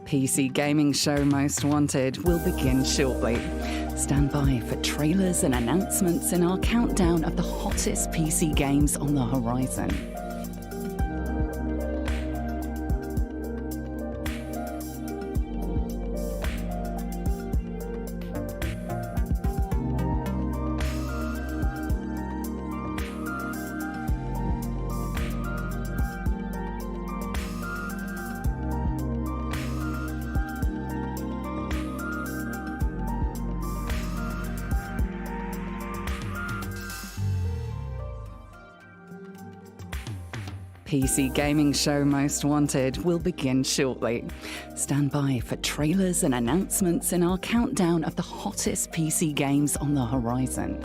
PC gaming show Most Wanted will begin shortly. Stand by for trailers and announcements in our countdown of the hottest PC games on the horizon. PC gaming show Most Wanted will begin shortly. Stand by for trailers and announcements in our countdown of the hottest PC games on the horizon.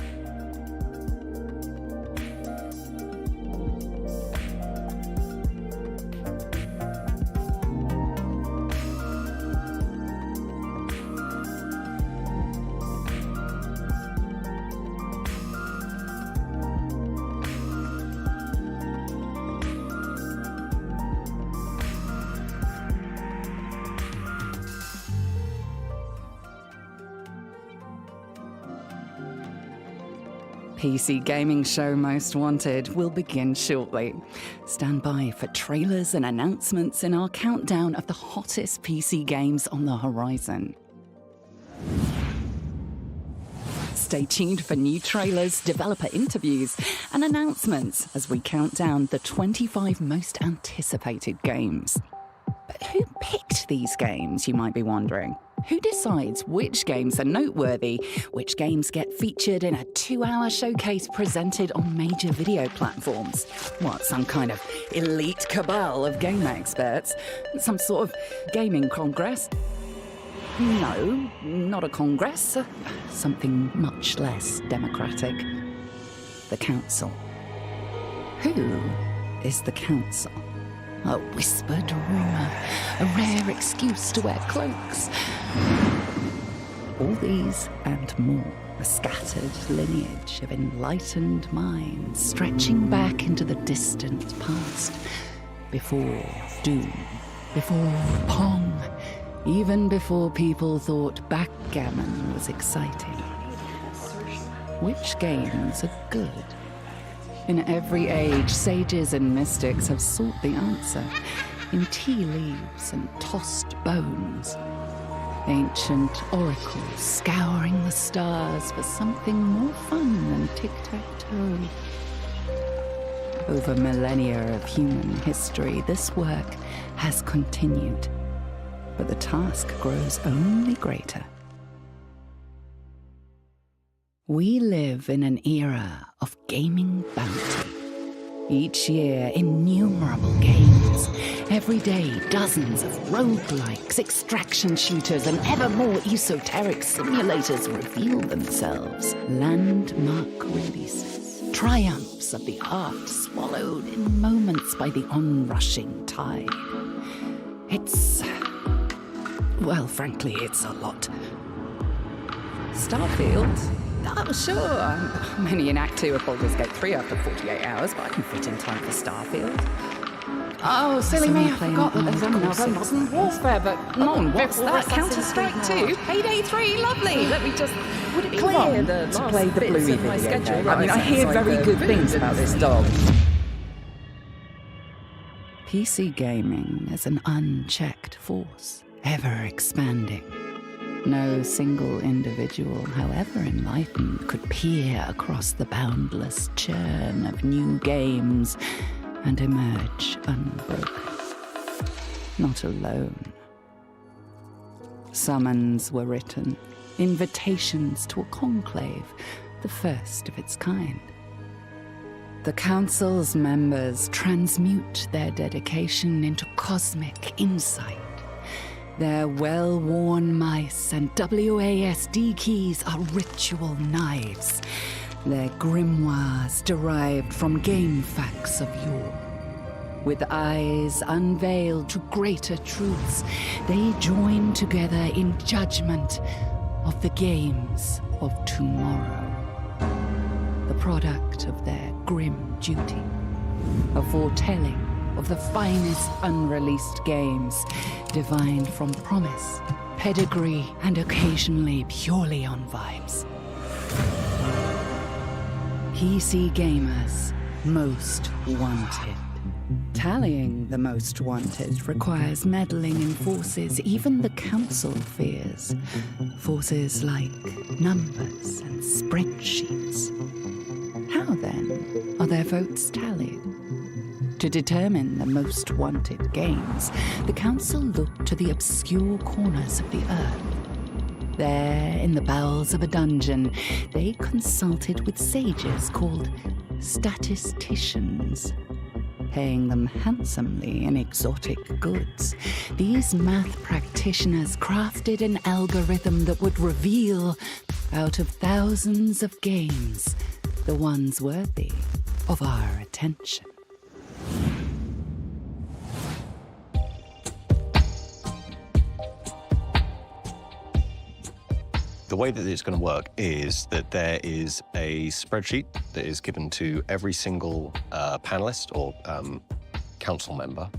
PC gaming show Most Wanted will begin shortly. Stand by for trailers and announcements in our countdown of the hottest PC games on the horizon. Stay tuned for new trailers, developer interviews, and announcements as we count down the 25 most anticipated games. But who picked these games, you might be wondering? Who decides which games are noteworthy, which games get featured in a 2-hour showcase presented on major video platforms? What, some kind of elite cabal of game experts? Some sort of gaming congress? No, not a congress. Something much less democratic. The Council. Who is the Council? A whispered rumour, a rare excuse to wear cloaks. All these and more, a scattered lineage of enlightened minds stretching back into the distant past. Before Doom, before Pong, even before people thought backgammon was exciting. Which games are good? In every age, sages and mystics have sought the answer in tea leaves and tossed bones. Ancient oracles scouring the stars for something more fun than tic-tac-toe. Over millennia of human history, this work has continued, but the task grows only greater. We live in an era of gaming bounty. Each year, innumerable games. Every day, dozens of roguelikes, extraction shooters, and ever more esoteric simulators reveal themselves. Landmark releases. Triumphs of the art swallowed in moments by the onrushing tide. Well, frankly, it's a lot. Starfield? Oh, sure. I'm only in Act 2 of Baldur's Gate 3 after 48 hours, but I can fit in time for Starfield. Oh, silly me, I forgot that there's another Modern Warfare, but not what's that? Counter-Strike 2? Payday 3? Lovely! Let me just Would it be clear wrong to play the Bluey video game. I mean, I hear Sounds like very a good food things about this dog. industry. PC gaming is an unchecked force, ever expanding. No single individual, however enlightened, could peer across the boundless churn of new games and emerge unbroken. Not alone. Summons were written, invitations to a conclave, the first of its kind. The Council's members transmute their dedication into cosmic insight. Their well-worn mice and WASD keys are ritual knives. Their grimoires derived from game facts of yore. With eyes unveiled to greater truths, they join together in judgment of the games of tomorrow. The product of their grim duty, a foretelling of the finest unreleased games, divined from promise, pedigree, and occasionally purely on vibes. PC Gamers Most Wanted. Tallying the most wanted requires meddling in forces even the council fears. Forces like numbers and spreadsheets. How then are their votes tallied? To determine the most wanted games, the council looked to the obscure corners of the earth. There, in the bowels of a dungeon, they consulted with sages called statisticians. Paying them handsomely in exotic goods, these math practitioners crafted an algorithm that would reveal, out of thousands of games, the ones worthy of our attention. The way that it's going to work is that there is a spreadsheet that is given to every single panelist or council member,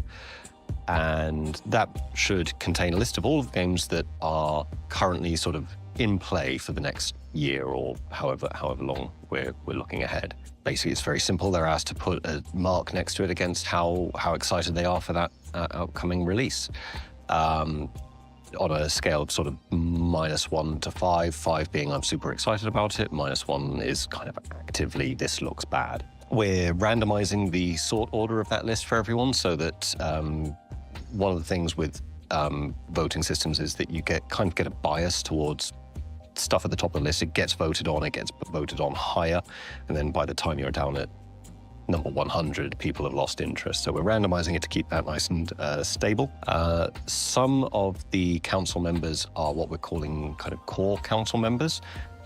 and that should contain a list of all of the games that are currently sort of in play for the next year or however long we're looking ahead. Basically, it's very simple. They're asked to put a mark next to it against how excited they are for that upcoming release. On a scale of sort of -1 to 5, 5 being I'm super excited about it, -1 is kind of actively this looks bad. We're randomizing the sort order of that list for everyone so that one of the things with voting systems is that you get a bias towards stuff at the top of the list. It gets voted on higher, and then by the time you're down at number 100, people have lost interest. So we're randomizing it to keep that nice and stable. Some of the council members are what we're calling kind of core council members.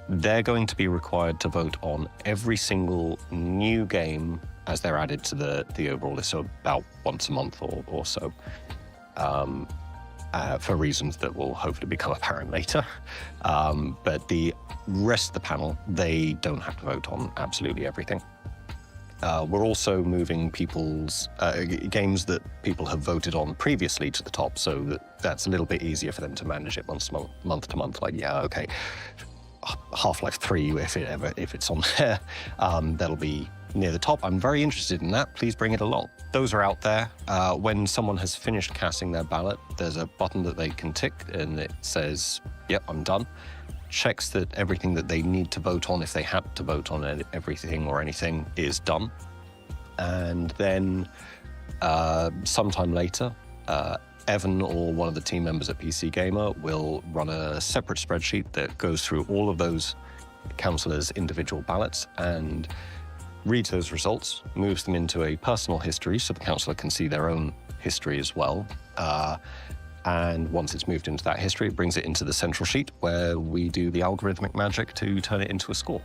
They're going to be required to vote on every single new game as they're added to the overall list, so about once a month or so, for reasons that will hopefully become apparent later. But the rest of the panel, they don't have to vote on absolutely everything. We're also moving people's games that people have voted on previously to the top, so that's a little bit easier for them to manage it month to month. Like, yeah, okay, Half-Life 3, if it's on there, that'll be near the top. I'm very interested in that. Please bring it along. Those are out there. When someone has finished casting their ballot, there's a button that they can tick, and it says, "Yep, I'm done." Checks that everything that they need to vote on, if they had to vote on everything or anything, is done. And then sometime later, Evan or one of the team members at PC Gamer will run a separate spreadsheet that goes through all of those councillors' individual ballots and reads those results, moves them into a personal history so the councillor can see their own history as well. And once it's moved into that history, it brings it into the central sheet where we do the algorithmic magic to turn it into a score.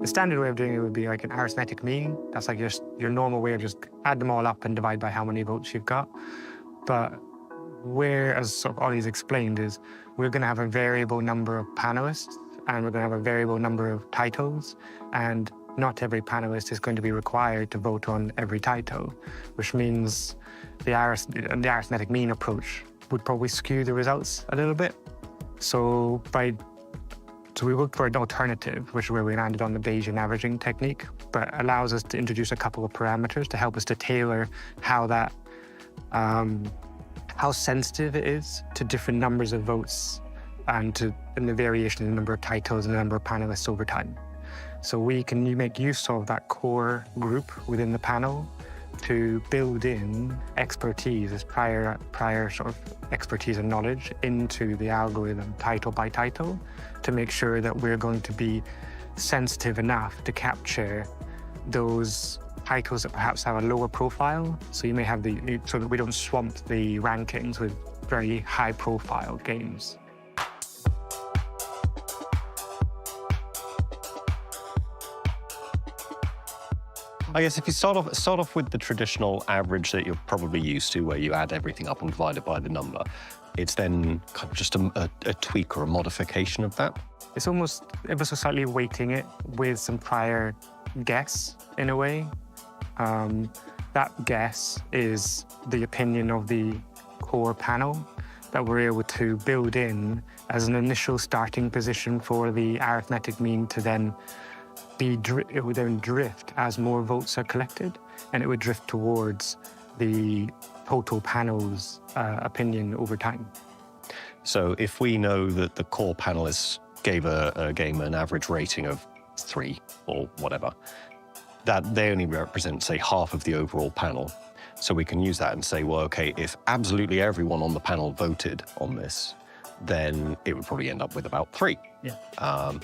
The standard way of doing it would be like an arithmetic mean. That's like just your normal way of just add them all up and divide by how many votes you've got. But where, as sort of Ollie's explained, is we're going to have a variable number of panelists and we're going to have a variable number of titles, and not every panelist is going to be required to vote on every title, which means the arithmetic mean approach would probably skew the results a little bit. So we looked for an alternative, which is where we landed on the Bayesian averaging technique, but allows us to introduce a couple of parameters to help us to tailor how sensitive it is to different numbers of votes and the variation in the number of titles and the number of panelists over time. So we can make use of that core group within the panel to build in expertise as prior sort of expertise and knowledge into the algorithm title by title to make sure that we're going to be sensitive enough to capture those titles that perhaps have a lower profile. So you may have so that we don't swamp the rankings with very high profile games. I guess if you start off with the traditional average that you're probably used to, where you add everything up and divide it by the number, it's then kind of just a tweak or a modification of that. It's almost ever so slightly weighting it with some prior guess, in a way. That guess is the opinion of the core panel that we're able to build in as an initial starting position for the arithmetic mean to then it would then drift as more votes are collected, and it would drift towards the total panel's opinion over time. So if we know that the core panelists gave a game an average rating of 3 or whatever, that they only represent, say, half of the overall panel. So we can use that and say, well, okay, if absolutely everyone on the panel voted on this, then it would probably end up with about 3. Yeah.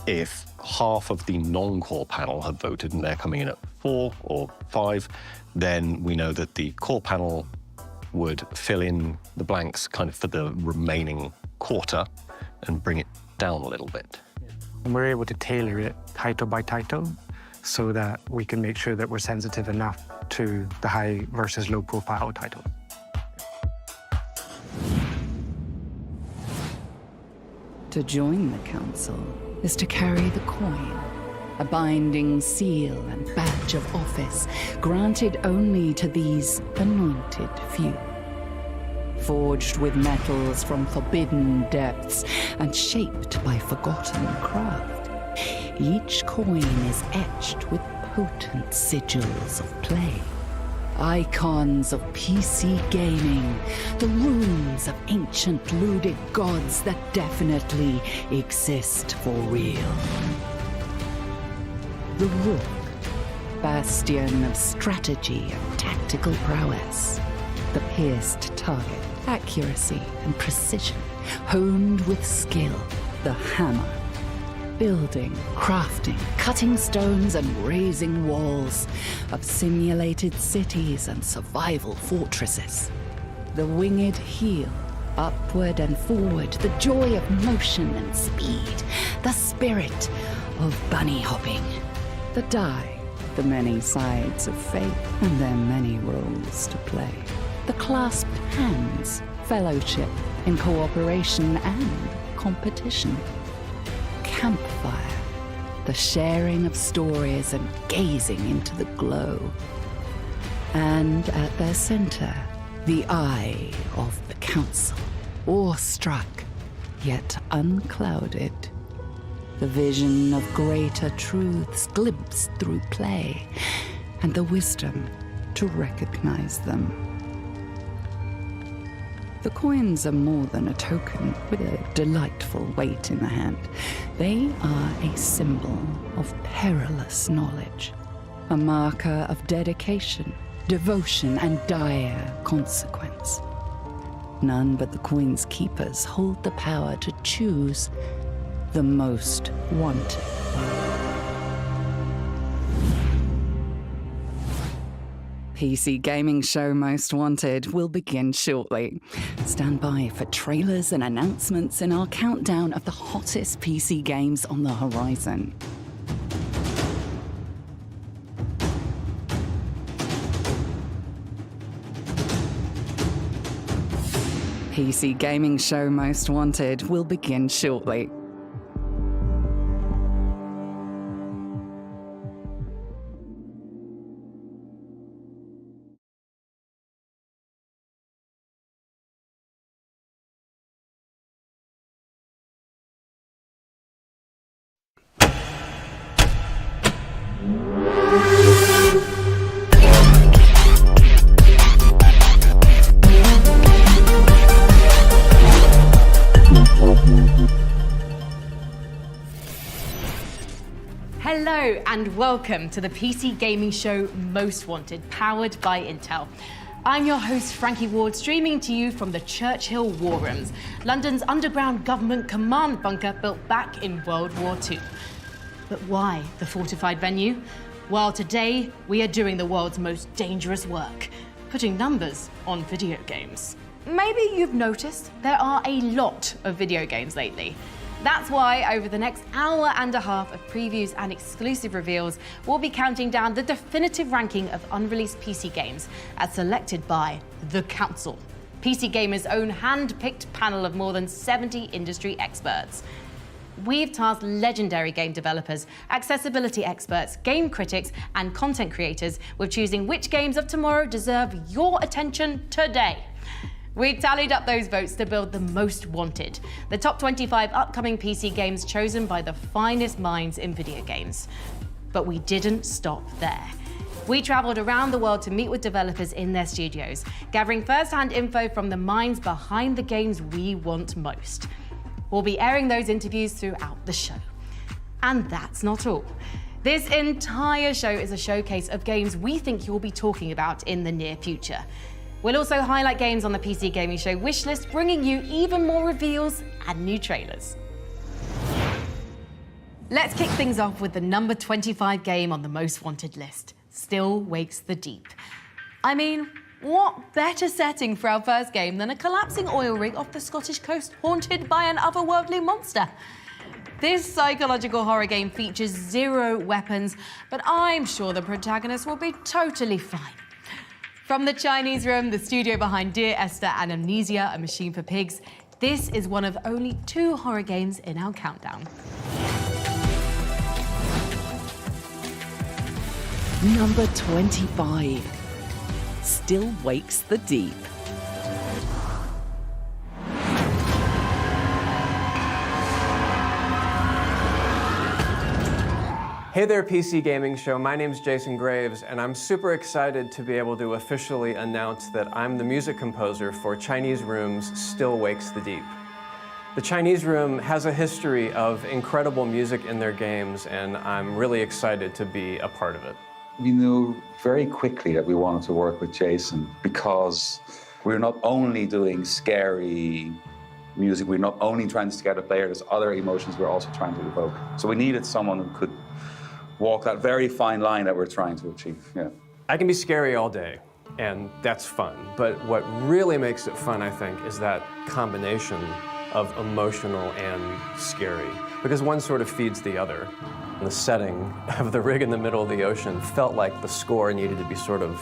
If half of the non-core panel have voted and they're coming in at 4 or 5, then we know that the core panel would fill in the blanks kind of for the remaining quarter and bring it down a little bit. And we're able to tailor it title by title so that we can make sure that we're sensitive enough to the high versus low profile title. To join the council is to carry the coin, a binding seal and badge of office granted only to these anointed few. Forged with metals from forbidden depths and shaped by forgotten craft, each coin is etched with potent sigils of play. Icons of PC gaming, the runes of ancient ludic gods that definitely exist for real. The Rook, bastion of strategy and tactical prowess. The pierced target, accuracy and precision, honed with skill. The Hammer, building, crafting, cutting stones and raising walls of simulated cities and survival fortresses. The Winged Heel, upward and forward, the joy of motion and speed, the spirit of bunny hopping. The Die, the many sides of fate and their many roles to play. The Clasped Hands, fellowship in cooperation and competition. Campfire, the sharing of stories and gazing into the glow. And at their center, the eye of the council, awestruck yet unclouded. The vision of greater truths glimpsed through play, and the wisdom to recognize them. The coins are more than a token with a delightful weight in the hand. They are a symbol of perilous knowledge, a marker of dedication, devotion, and dire consequence. None but the coin's keepers hold the power to choose the most wanted. PC gaming show Most Wanted will begin shortly. Stand by for trailers and announcements in our countdown of the hottest PC games on the horizon. PC gaming show Most Wanted will begin shortly. Hello and welcome to the PC gaming show Most Wanted, powered by Intel. I'm your host, Frankie Ward, streaming to you from the Churchill War Rooms, London's underground government command bunker built back in World War II. But why the fortified venue? Well, today we are doing the world's most dangerous work, putting numbers on video games. Maybe you've noticed there are a lot of video games lately. That's why over the next hour and a half of previews and exclusive reveals, we'll be counting down the definitive ranking of unreleased PC games as selected by the Council, PC Gamer's own hand-picked panel of more than 70 industry experts. We've tasked legendary game developers, accessibility experts, game critics, and content creators with choosing which games of tomorrow deserve your attention today. We tallied up those votes to build the most wanted, the top 25 upcoming PC games chosen by the finest minds in video games. But we didn't stop there. We traveled around the world to meet with developers in their studios, gathering first-hand info from the minds behind the games we want most. We'll be airing those interviews throughout the show. And that's not all. This entire show is a showcase of games we think you'll be talking about in the near future. We'll also highlight games on the PC Gaming Show wishlist, bringing you even more reveals and new trailers. Let's kick things off with the number 25 game on the most wanted list, Still Wakes the Deep. I mean, what better setting for our first game than a collapsing oil rig off the Scottish coast haunted by an otherworldly monster? This psychological horror game features 0 weapons, but I'm sure the protagonist will be totally fine. From the Chinese Room, the studio behind Dear Esther and Amnesia, A Machine for Pigs, this is one of only 2 horror games in our countdown. Number 25. Still Wakes the Deep. Hey there, PC Gaming Show. My name's Jason Graves, and I'm super excited to be able to officially announce that I'm the music composer for Chinese Room's Still Wakes the Deep. The Chinese Room has a history of incredible music in their games, and I'm really excited to be a part of it. We knew very quickly that we wanted to work with Jason because we're not only doing scary music, we're not only trying to scare the player, there's other emotions we're also trying to evoke. So we needed someone who could walk that very fine line that we're trying to achieve. Yeah. I can be scary all day, and that's fun. But what really makes it fun, I think, is that combination of emotional and scary, because one sort of feeds the other. The setting of the rig in the middle of the ocean felt like the score needed to be sort of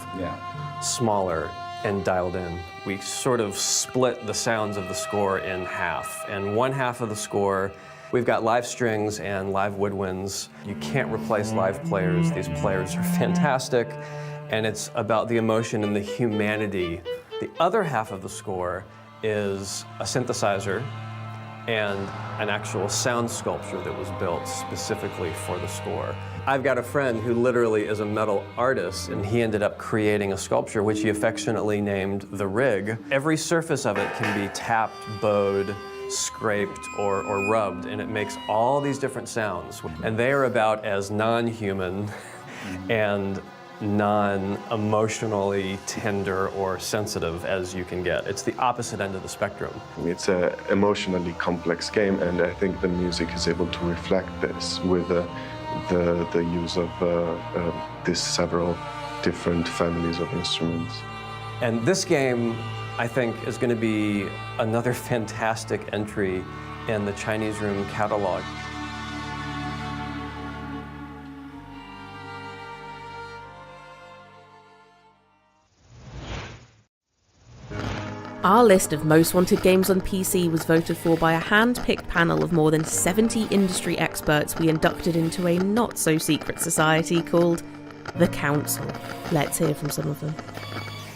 smaller and dialed in. We sort of split the sounds of the score in half, and one half of the score, we've got live strings and live woodwinds. You can't replace live players. These players are fantastic, and it's about the emotion and the humanity. The other half of the score is a synthesizer and an actual sound sculpture that was built specifically for the score. I've got a friend who literally is a metal artist, and he ended up creating a sculpture which he affectionately named The Rig. Every surface of it can be tapped, bowed, scraped, or rubbed, and it makes all these different sounds. And they are about as non-human and non-emotionally tender or sensitive as you can get. It's the opposite end of the spectrum. It's an emotionally complex game, and I think the music is able to reflect this with the use of these several different families of instruments. And this game, I think, is going to be another fantastic entry in the Chinese Room catalog. Our list of most wanted games on PC was voted for by a hand-picked panel of more than 70 industry experts we inducted into a not-so-secret society called the Council. Let's hear from some of them.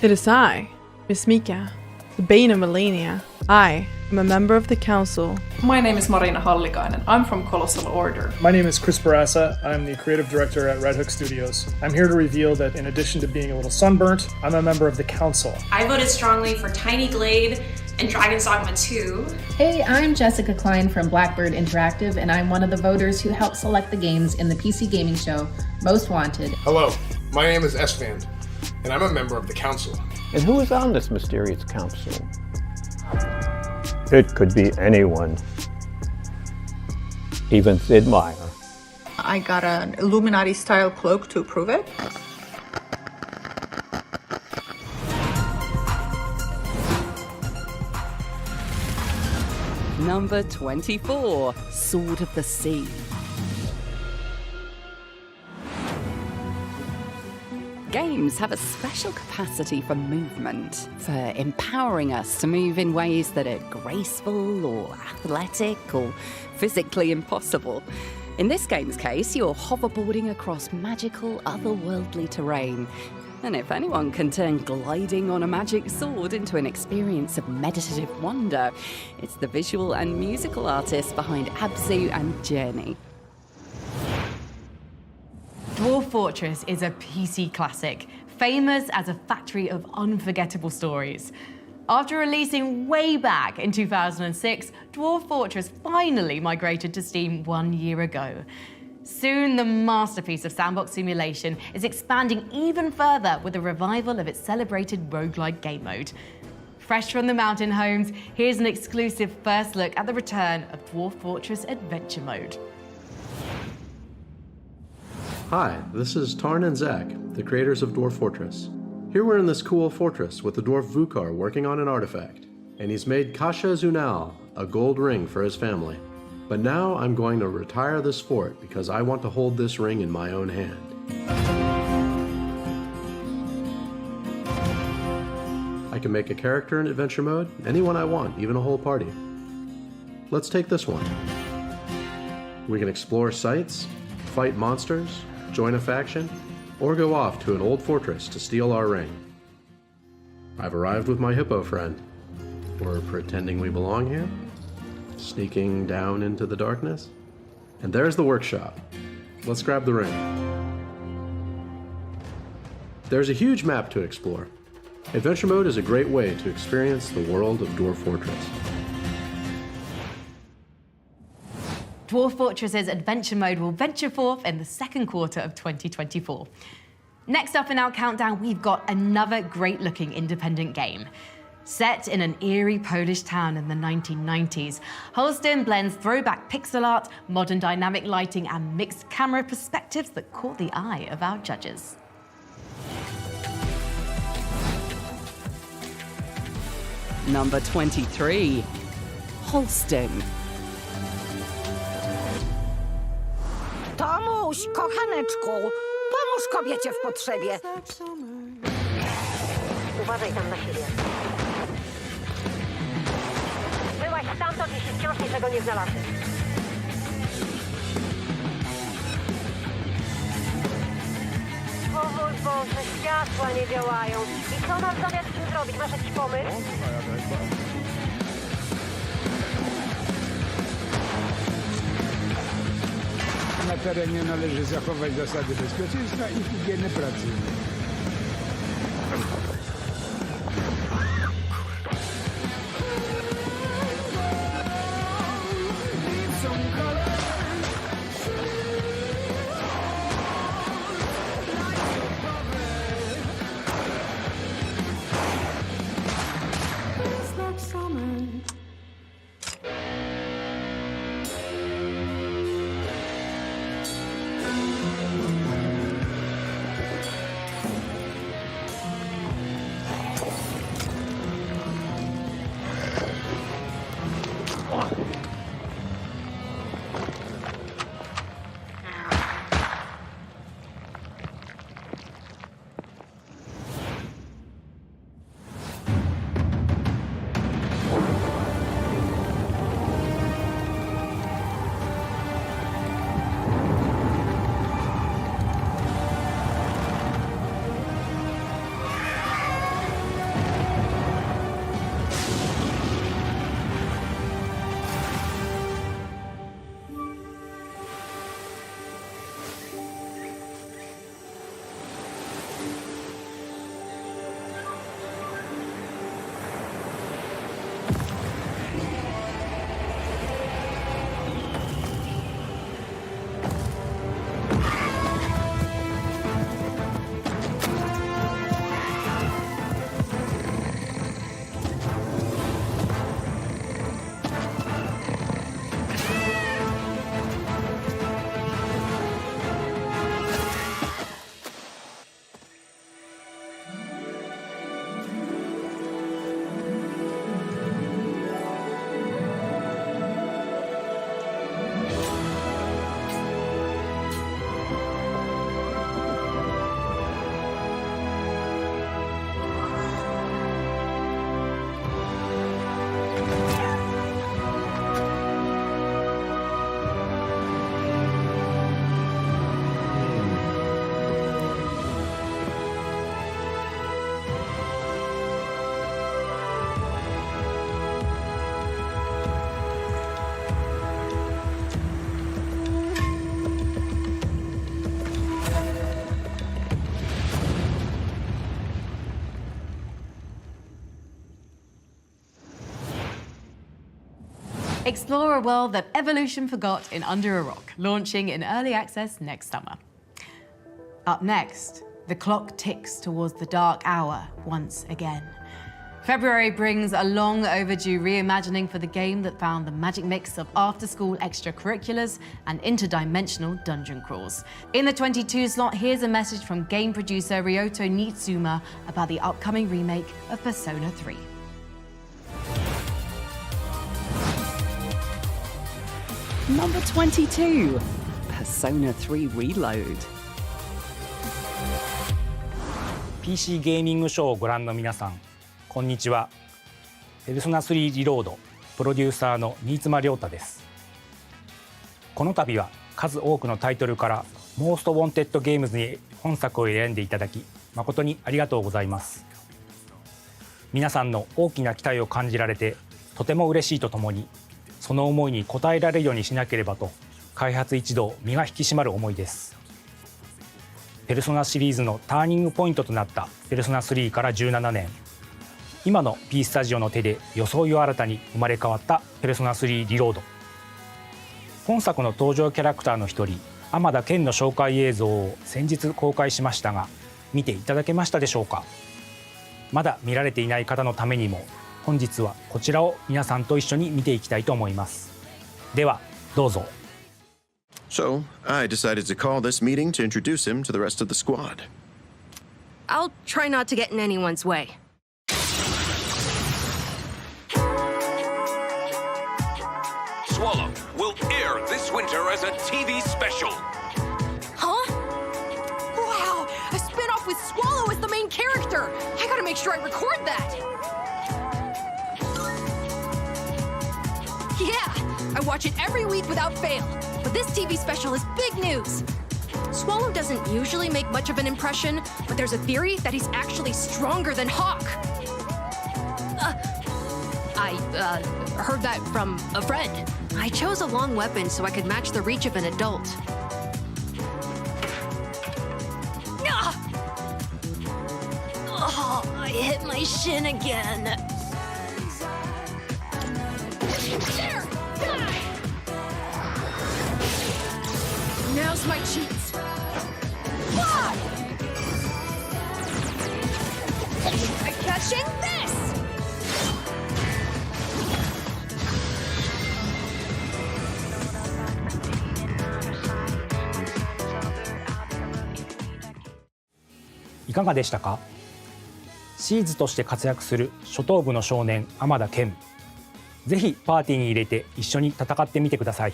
It is I, Miss Mika, the Bane of Millennia. I am a member of the Council. My name is Marina Hallikainen. I'm from Colossal Order. My name is Chris Barassa. I'm the creative director at Red Hook Studios. I'm here to reveal that in addition to being a little sunburnt, I'm a member of the Council. I voted strongly for Tiny Glade and Dragon's Dogma 2. Hey, I'm Jessica Klein from Blackbird Interactive, and I'm one of the voters who helped select the games in the PC Gaming Show Most Wanted. Hello, my name is Esfand, and I'm a member of the Council. And who is on this mysterious council? It could be anyone. Even Sid Meier. I got an Illuminati-style cloak to prove it. Number 24, Sword of the Sea. Games have a special capacity for movement, for empowering us to move in ways that are graceful or athletic or physically impossible. In this game's case, you're hoverboarding across magical, otherworldly terrain. And if anyone can turn gliding on a magic sword into an experience of meditative wonder, it's the visual and musical artists behind Abzu and Journey. Dwarf Fortress is a PC classic, famous as a factory of unforgettable stories. After releasing way back in 2006, Dwarf Fortress finally migrated to Steam 1 year ago. Soon, the masterpiece of sandbox simulation is expanding even further with a revival of its celebrated roguelike game mode. Fresh from the mountain homes, here's an exclusive first look at the return of Dwarf Fortress Adventure Mode. Hi, this is Tarn and Zach, the creators of Dwarf Fortress. Here we're in this cool fortress with the dwarf Vukar working on an artifact, and he's made Kasha Zunal a gold ring for his family. But now I'm going to retire this fort because I want to hold this ring in my own hand. I can make a character in adventure mode, anyone I want, even a whole party. Let's take this one. We can explore sites, fight monsters, join a faction, or go off to an old fortress to steal our ring. I've arrived with my hippo friend. We're pretending we belong here, sneaking down into the darkness. And there's the workshop. Let's grab the ring. There's a huge map to explore. Adventure mode is a great way to experience the world of Dwarf Fortress. Dwarf Fortress's Adventure Mode will venture forth in the second quarter of 2024. Next up in our countdown, we've got another great-looking independent game. Set in an eerie Polish town in the 1990s, Holston blends throwback pixel art, modern dynamic lighting, and mixed camera perspectives that caught the eye of our judges. Number 23, Holston. Tomuś, kochaneczku, pomóż kobiecie w potrzebie. Uważaj tam na siebie. Byłaś stamtąd, jeśli wciąż niczego nie znalazłeś. O mój Boże, światła nie działają. I co nam zamiast tym zrobić? Masz jakiś pomysł? Na terenie należy zachować zasady bezpieczeństwa i higieny pracy. Explore a world that evolution forgot in Under a Rock, launching in early access next summer. Up next, the clock ticks towards the dark hour once again. February brings a long overdue reimagining for the game that found the magic mix of after-school extracurriculars and interdimensional dungeon crawls. In the 22 slot, here's a message from game producer Ryoto Nitsuma about the upcoming remake of Persona 3. Number 22, Persona 3 Reload. PC ゲーミングショーをご覧の皆さん、こんにちは。ペルソナ3リロードプロデューサーの新妻亮太です。この度は数多くのタイトルからモーストウォンテッドゲームズに本作を選んでいただき誠にありがとうございます。皆さんの大きな期待を感じられてとても嬉しいとともに、その思いに応えられるようにしなければと開発一同身が引き締まる思いです。ペルソナシリーズのターニングポイントとなったペルソナ3から17年、今の P スタジオの手で装いを新たに生まれ変わったペルソナ3リロード。本作の登場キャラクターの一人天田健の紹介映像を先日公開しましたが、見ていただけましたでしょうか。まだ見られていない方のためにも本日はこちらを皆さんと一緒に見ていきたいと思います。ではどうぞ。So, I decided to call this meeting to introduce him to the rest of the squad. I'll try not to get in anyone's way. Swallow will air this winter as a TV special. Huh? Wow, a spin-off with Swallow as the main character. I gotta make sure I record that. Yeah, I watch it every week without fail. But this TV special is big news. Swallow doesn't usually make much of an impression, but there's a theory that he's actually stronger than Hawk. I heard that from a friend. I chose a long weapon so I could match the reach of an adult. Oh, I hit my shin again. There! Die! Now's my chance. Ah! I'm catching this!いかがでしたか。シーズとして活躍する初等部の少年天田健、ぜひパーティーに入れて一緒に戦ってみてください。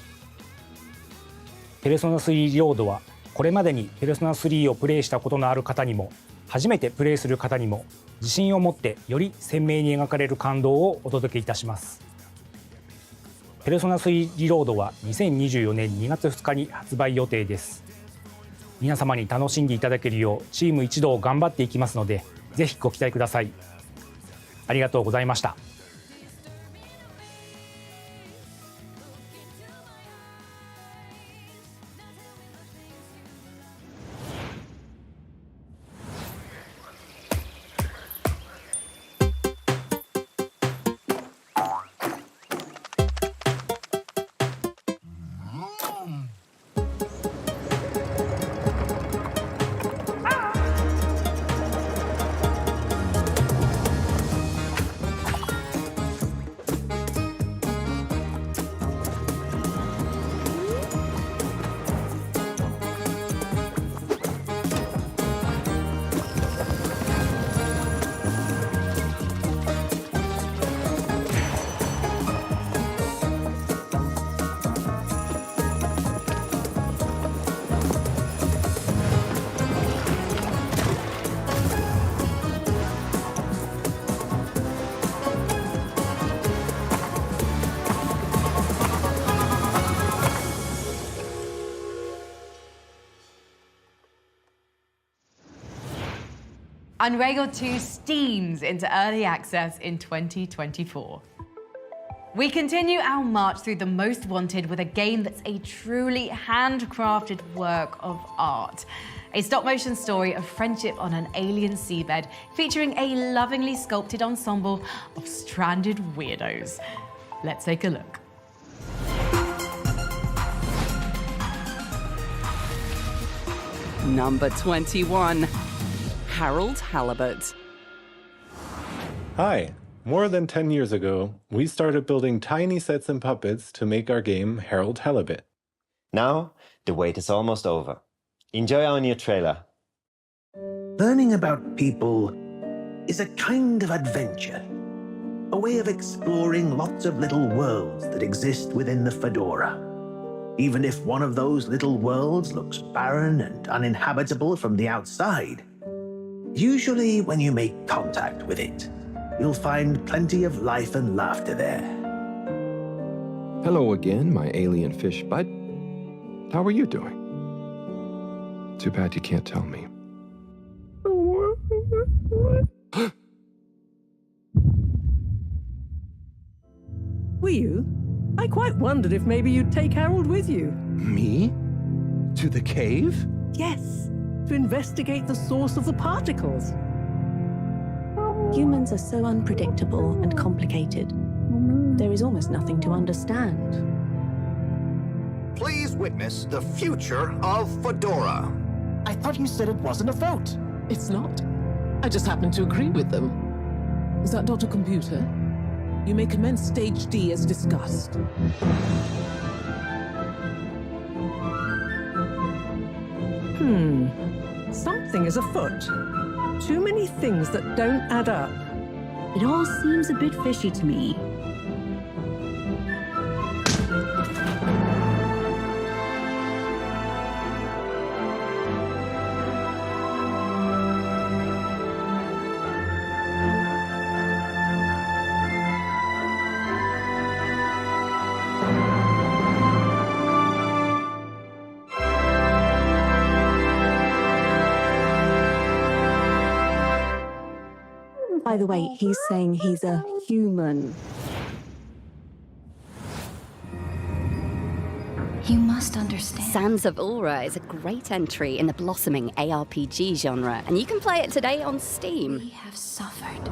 ペルソナ3リロードはこれまでにペルソナ3をプレイしたことのある方にも初めてプレイする方にも自信を持ってより鮮明に描かれる感動をお届けいたします。ペルソナ3リロードは2024年2月2日に発売予定です。皆様に楽しんでいただけるようチーム一同頑張っていきますので、ぜひご期待ください。ありがとうございました。Unreal 2 steams into early access in 2024. We continue our march through the most wanted with a game that's a truly handcrafted work of art. A stop-motion story of friendship on an alien seabed featuring a lovingly sculpted ensemble of stranded weirdos. Let's take a look. Number 21, Harold Halibut. Hi. More than 10 years ago, we started building tiny sets and puppets to make our game Harold Halibut. Now, the wait is almost over. Enjoy our new trailer. Learning about people is a kind of adventure. A way of exploring lots of little worlds that exist within the Fedora. Even if one of those little worlds looks barren and uninhabitable from the outside, usually when you make contact with it, you'll find plenty of life and laughter there. Hello again, my alien fish bud. How are you doing? Too bad you can't tell me. Were you? I quite wondered if maybe you'd take Harold with you. Me? To the cave? Yes, to investigate the source of the particles. Humans are so unpredictable and complicated. There is almost nothing to understand. Please witness the future of Fedora. I thought you said it wasn't a vote. It's not. I just happen to agree with them. Is that Dr. Computer? You may commence Stage D as discussed. Something is afoot. Too many things that don't add up. It all seems a bit fishy to me. By the way, he's saying he's a human. You must understand. Sands of Aura is a great entry in the blossoming ARPG genre, and you can play it today on Steam. We have suffered.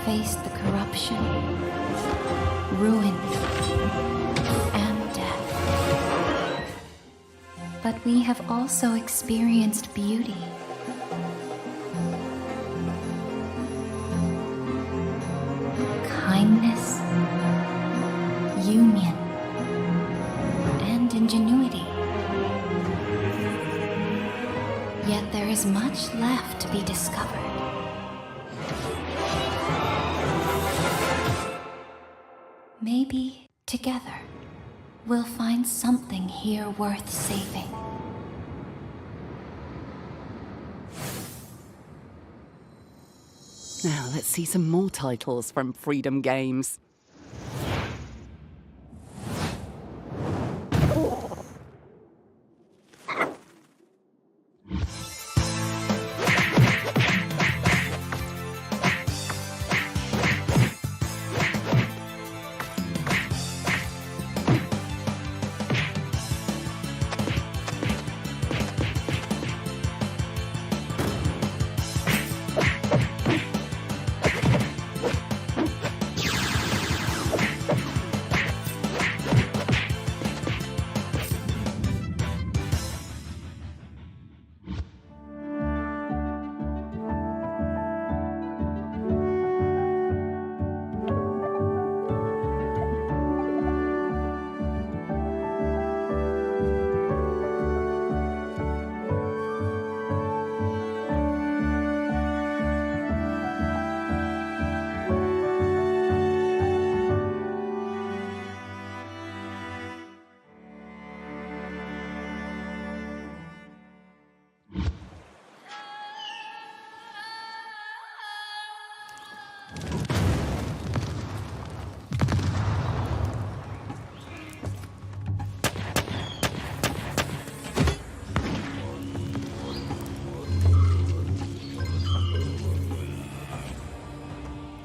Faced the corruption, ruin, and death. But we have also experienced beauty. Kindness, union, and ingenuity. Yet there is much left to be discovered. Maybe together we'll find something here worth saving. Now let's see some more titles from Freedom Games.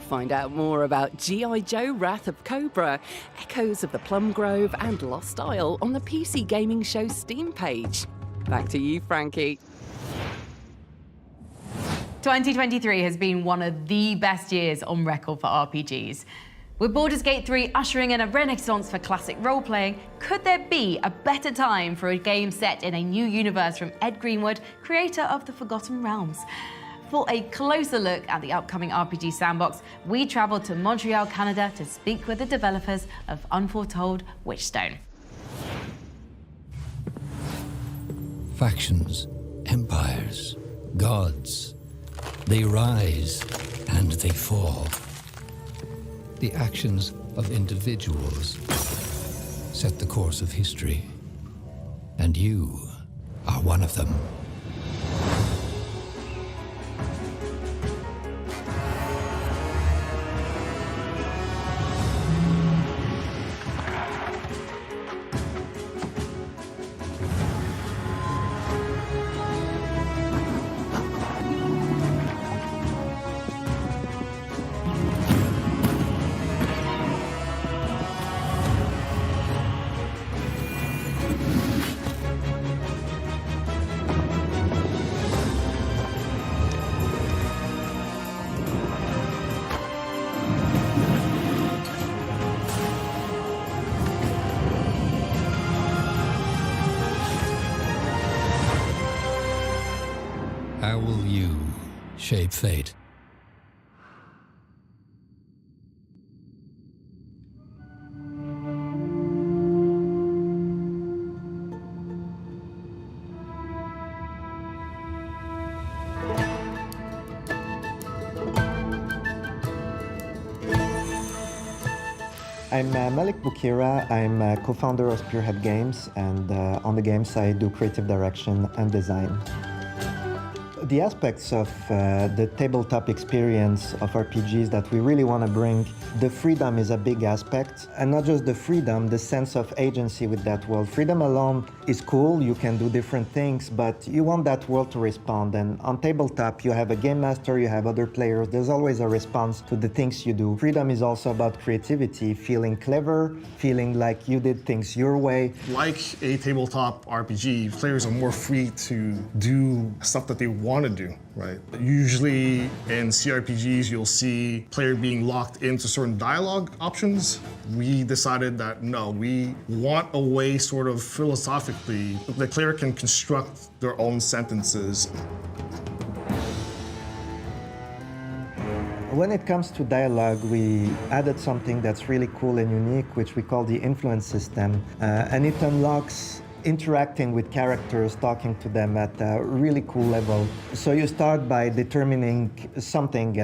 Find out more about G.I. Joe Wrath of Cobra, Echoes of the Plum Grove, and Lost Isle on the PC Gaming Show Steam page. Back to you, Frankie. 2023 has been one of the best years on record for RPGs. With Baldur's Gate 3 ushering in a renaissance for classic role-playing, could there be a better time for a game set in a new universe from Ed Greenwood, creator of The Forgotten Realms? For a closer look at the upcoming RPG sandbox, we travelled to Montreal, Canada to speak with the developers of Unforetold Witchstone. Factions, empires, gods, they rise and they fall. The actions of individuals set the course of history, and you are one of them. How will you shape fate? I'm Malik Bukira. I'm a co-founder of Spearhead Games, and on the games I do creative direction and design. The aspects of the tabletop experience of RPGs that we really want to bring, the freedom is a big aspect, and not just the freedom, the sense of agency with that world. Freedom alone is cool, you can do different things, but you want that world to respond. And on tabletop, you have a game master, you have other players, there's always a response to the things you do. Freedom is also about creativity, feeling clever, feeling like you did things your way. Like a tabletop RPG, players are more free to do stuff that they want to do, right? Usually in CRPGs, you'll see player being locked into certain dialogue options. We decided that no, we want a way sort of philosophically, the player can construct their own sentences. When it comes to dialogue, we added something that's really cool and unique, which we call the influence system, and it unlocks interacting with characters, talking to them at a really cool level. So you start by determining something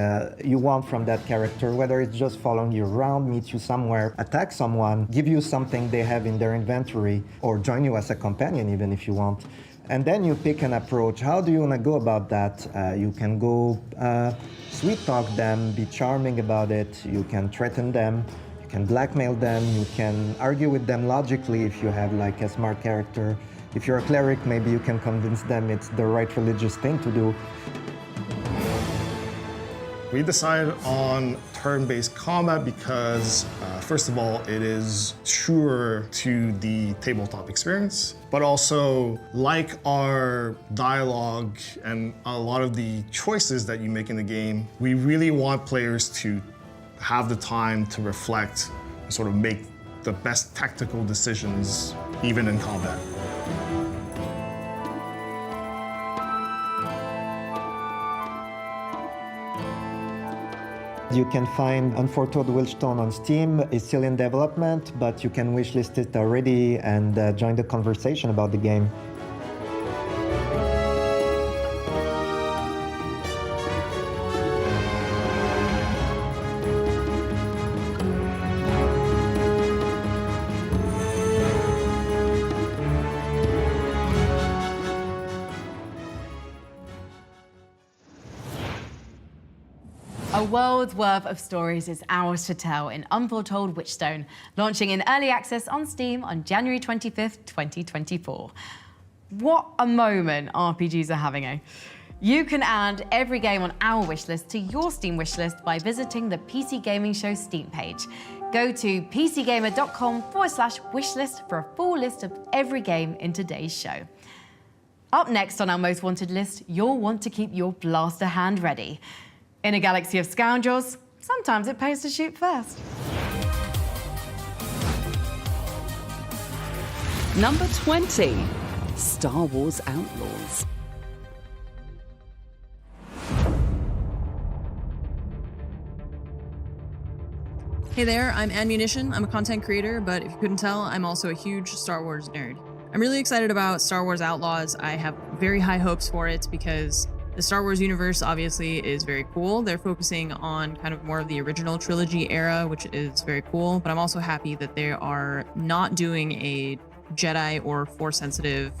you want from that character, whether it's just following you around, meet you somewhere, attack someone, give you something they have in their inventory, or join you as a companion even if you want. And then you pick an approach. How do you want to go about that? You can go sweet talk them, be charming about it, you can threaten them, you can blackmail them, you can argue with them logically if you have like a smart character. If you're a cleric, maybe you can convince them it's the right religious thing to do. We decided on turn-based combat because, first of all, it is truer to the tabletop experience, but also, like our dialogue and a lot of the choices that you make in the game, we really want players to have the time to reflect and sort of make the best tactical decisions, even in combat. You can find Unforetold Witchstone on Steam. It's still in development, but you can wishlist it already and join the conversation about the game. A world's worth of stories is ours to tell in Unforetold Witchstone, launching in early access on Steam on January 25th, 2024. What a moment RPGs are having, eh? You can add every game on our wishlist to your Steam wishlist by visiting the PC Gaming Show Steam page. Go to pcgamer.com/wishlist for a full list of every game in today's show. Up next on our most wanted list, you'll want to keep your blaster hand ready. In a galaxy of scoundrels, sometimes it pays to shoot first. Number 20, Star Wars Outlaws. Hey there, I'm Ammunition. I'm a content creator, but if you couldn't tell, I'm also a huge Star Wars nerd. I'm really excited about Star Wars Outlaws. I have very high hopes for it because the Star Wars universe obviously is very cool. They're focusing on kind of more of the original trilogy era, which is very cool, but I'm also happy that they are not doing a Jedi or Force-sensitive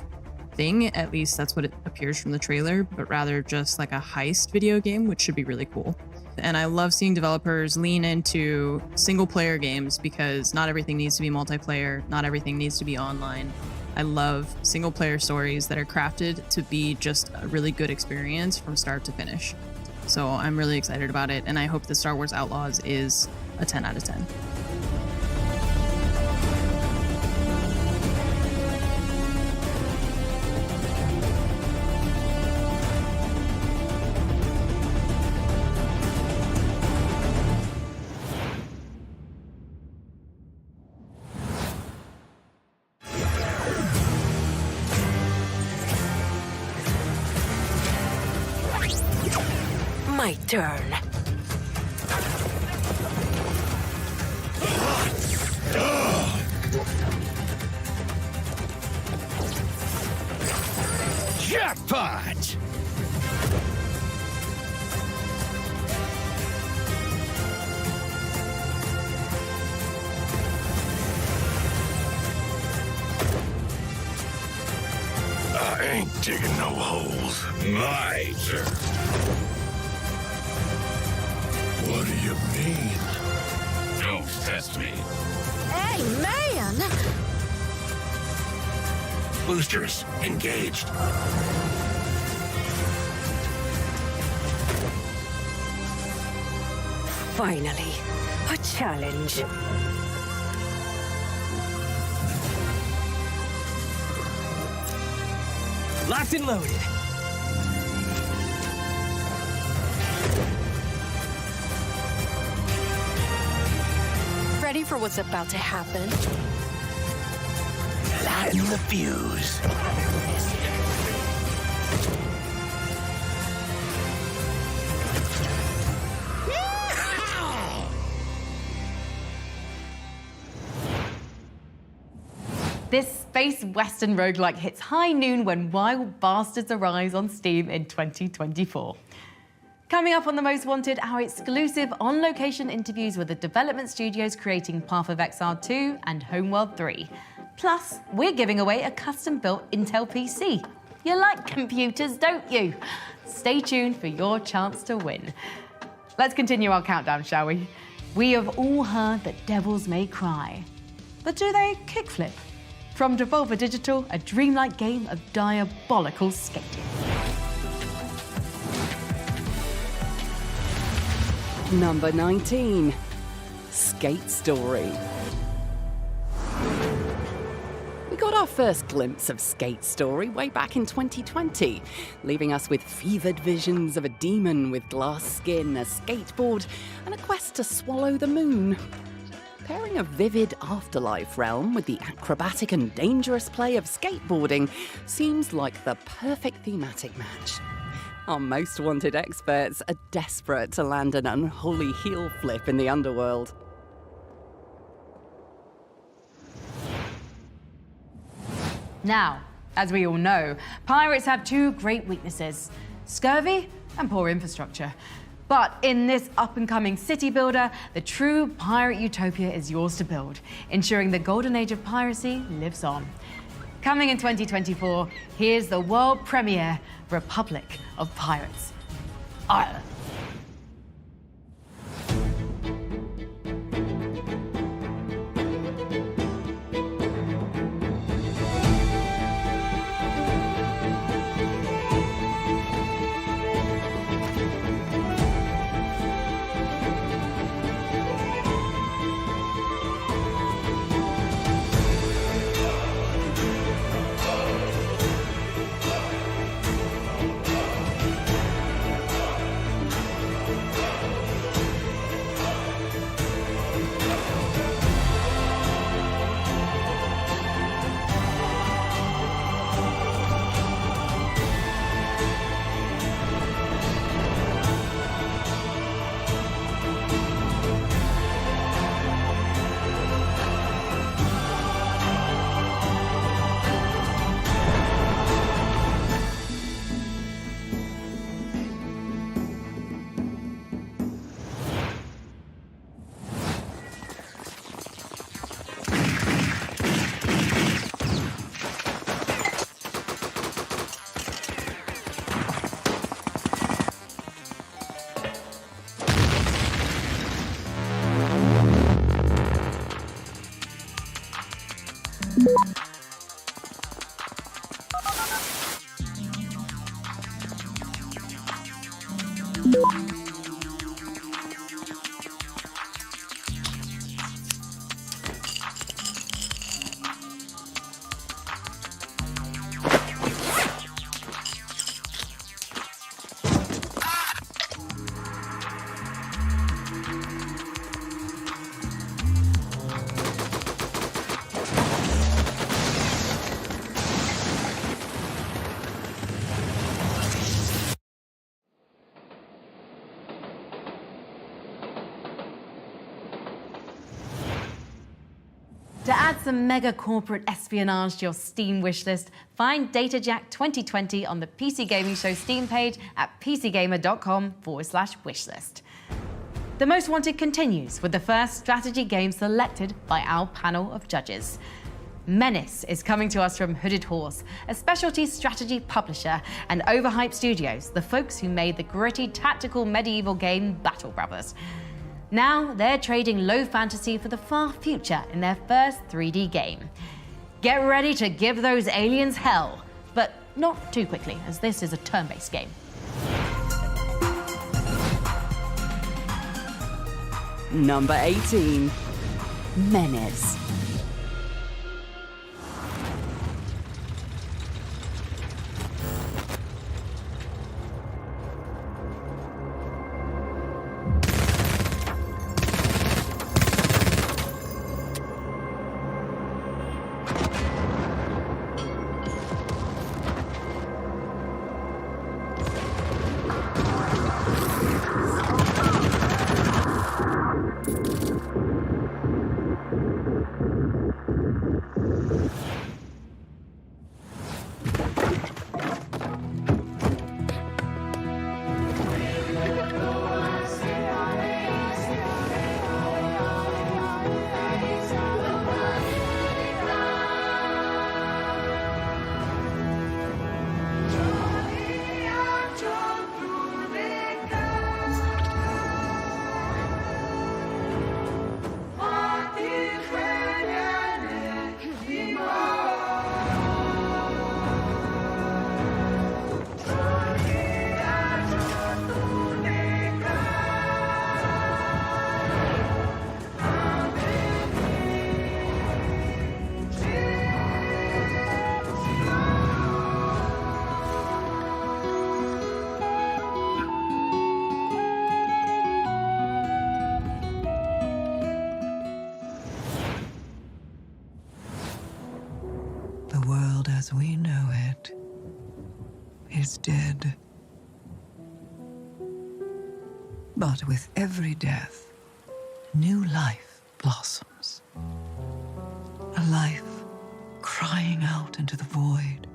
thing, at least that's what it appears from the trailer, but rather just like a heist video game, which should be really cool. And I love seeing developers lean into single player games because not everything needs to be multiplayer, not everything needs to be online. I love single player stories that are crafted to be just a really good experience from start to finish. So I'm really excited about it, and I hope that Star Wars Outlaws is a 10 out of 10. My turn. Jackpot! I ain't digging no holes. My turn. What do you mean? Don't test me. Hey, man! Boosters engaged. Finally, a challenge. Locked and loaded. Ready for what's about to happen? Lighten the fuse. This space western roguelike hits high noon when Wild Bastards arrives on Steam in 2024. Coming up on The Most Wanted, our exclusive on-location interviews with the development studios creating Path of Exile 2 and Homeworld 3. Plus, we're giving away a custom-built Intel PC. You like computers, don't you? Stay tuned for your chance to win. Let's continue our countdown, shall we? We have all heard that devils may cry. But do they kickflip? From Devolver Digital, a dreamlike game of diabolical skating. Number 19, Skate Story. We got our first glimpse of Skate Story way back in 2020, leaving us with fevered visions of a demon with glass skin, a skateboard, and a quest to swallow the moon. Pairing a vivid afterlife realm with the acrobatic and dangerous play of skateboarding seems like the perfect thematic match. Our Most Wanted experts are desperate to land an unholy heel flip in the underworld. Now, as we all know, pirates have two great weaknesses: scurvy and poor infrastructure. But in this up-and-coming city builder, the true pirate utopia is yours to build, ensuring the golden age of piracy lives on. Coming in 2024, here's the world premiere, Republic of Pirates, Ireland. To add some mega corporate espionage to your Steam wishlist, find DataJack 2020 on the PC Gaming Show Steam page at pcgamer.com/wishlist. The Most Wanted continues with the first strategy game selected by our panel of judges. Menace is coming to us from Hooded Horse, a specialty strategy publisher, and Overhype Studios, the folks who made the gritty tactical medieval game Battle Brothers. Now they're trading low fantasy for the far future in their first 3D game. Get ready to give those aliens hell, but not too quickly, as this is a turn-based game. Number 18, Menace. As we know it is dead. But with every death, new life blossoms. A life crying out into the void,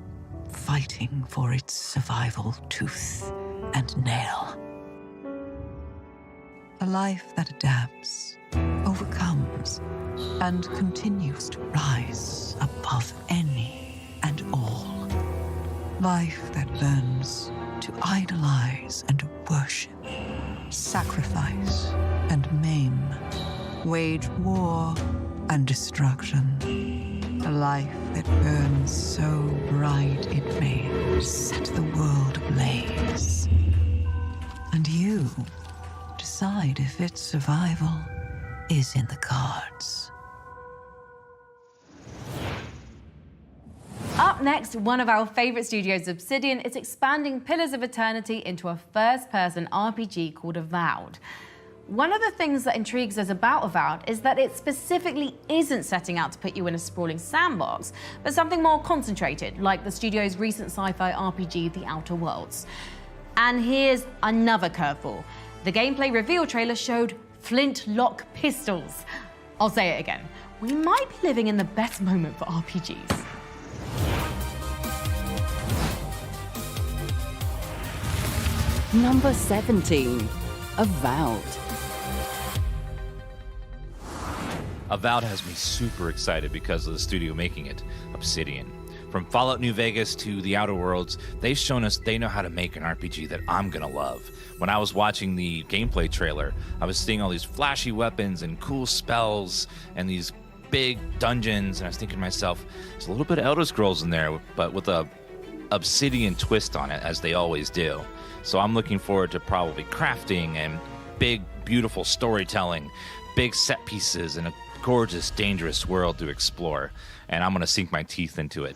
fighting for its survival tooth and nail. A life that adapts, overcomes, and continues to rise above any and all. Life that learns to idolize and worship, sacrifice and maim, wage war and destruction. A life that burns so bright it may set the world ablaze. And you decide if its survival is in the cards. Up next, one of our favorite studios, Obsidian, is expanding Pillars of Eternity into a first-person RPG called Avowed. One of the things that intrigues us about Avowed is that it specifically isn't setting out to put you in a sprawling sandbox, but something more concentrated, like the studio's recent sci-fi RPG, The Outer Worlds. And here's another curveball. The gameplay reveal trailer showed flintlock pistols. I'll say it again. We might be living in the best moment for RPGs. Number 17, Avowed. Avowed has me super excited because of the studio making it, Obsidian. From Fallout New Vegas to The Outer Worlds, they've shown us they know how to make an RPG that I'm gonna love. When I was watching the gameplay trailer, I was seeing all these flashy weapons and cool spells and these big dungeons, and I was thinking to myself, there's a little bit of Elder Scrolls in there, but with a Obsidian twist on it, as they always do. So I'm looking forward to probably crafting and big, beautiful storytelling, big set pieces, and a gorgeous, dangerous world to explore. And I'm going to sink my teeth into it.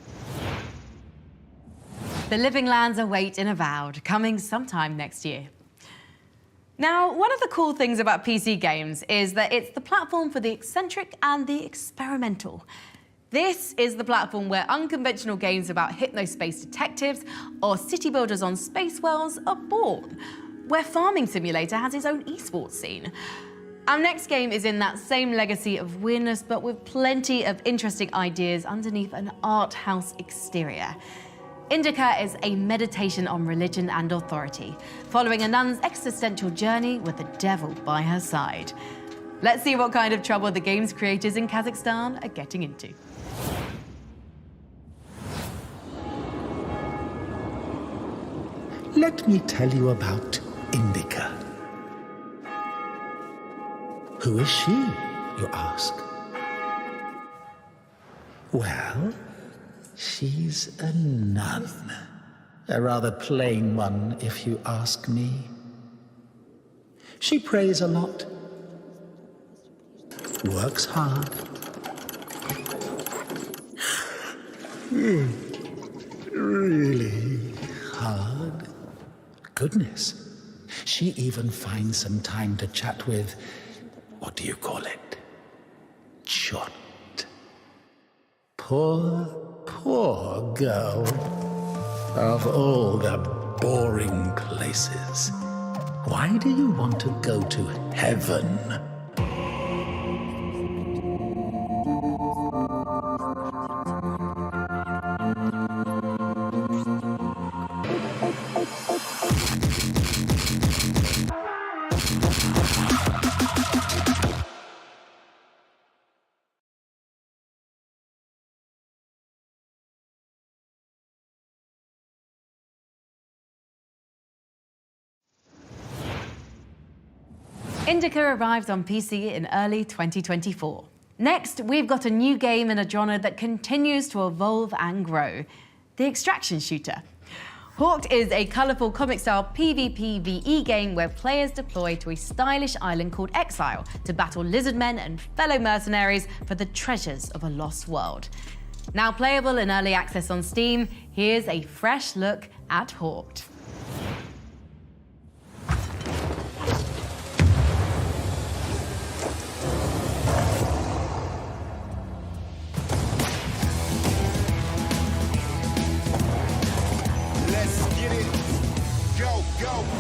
The Living Lands await in Avowed, coming sometime next year. Now, one of the cool things about PC games is that it's the platform for the eccentric and the experimental. This is the platform where unconventional games about hypnospace detectives or city builders on space wells are born, where Farming Simulator has its own esports scene. Our next game is in that same legacy of weirdness, but with plenty of interesting ideas underneath an art house exterior. Indica is a meditation on religion and authority, following a nun's existential journey with the devil by her side. Let's see what kind of trouble the game's creators in Kazakhstan are getting into. Let me tell you about Indica. Who is she, you ask? Well, she's a nun. A rather plain one, if you ask me. She prays a lot, works hard. Really hard. Goodness, she even finds some time to chat with, what do you call it? Chot. Poor girl. Of all the boring places, why do you want to go to heaven? Indica arrives on PC in early 2024. Next, we've got a new game in a genre that continues to evolve and grow, the extraction shooter. Hawked is a colourful comic-style PvPvE game where players deploy to a stylish island called Exile to battle lizardmen and fellow mercenaries for the treasures of a lost world. Now playable in early access on Steam, here's a fresh look at Hawked.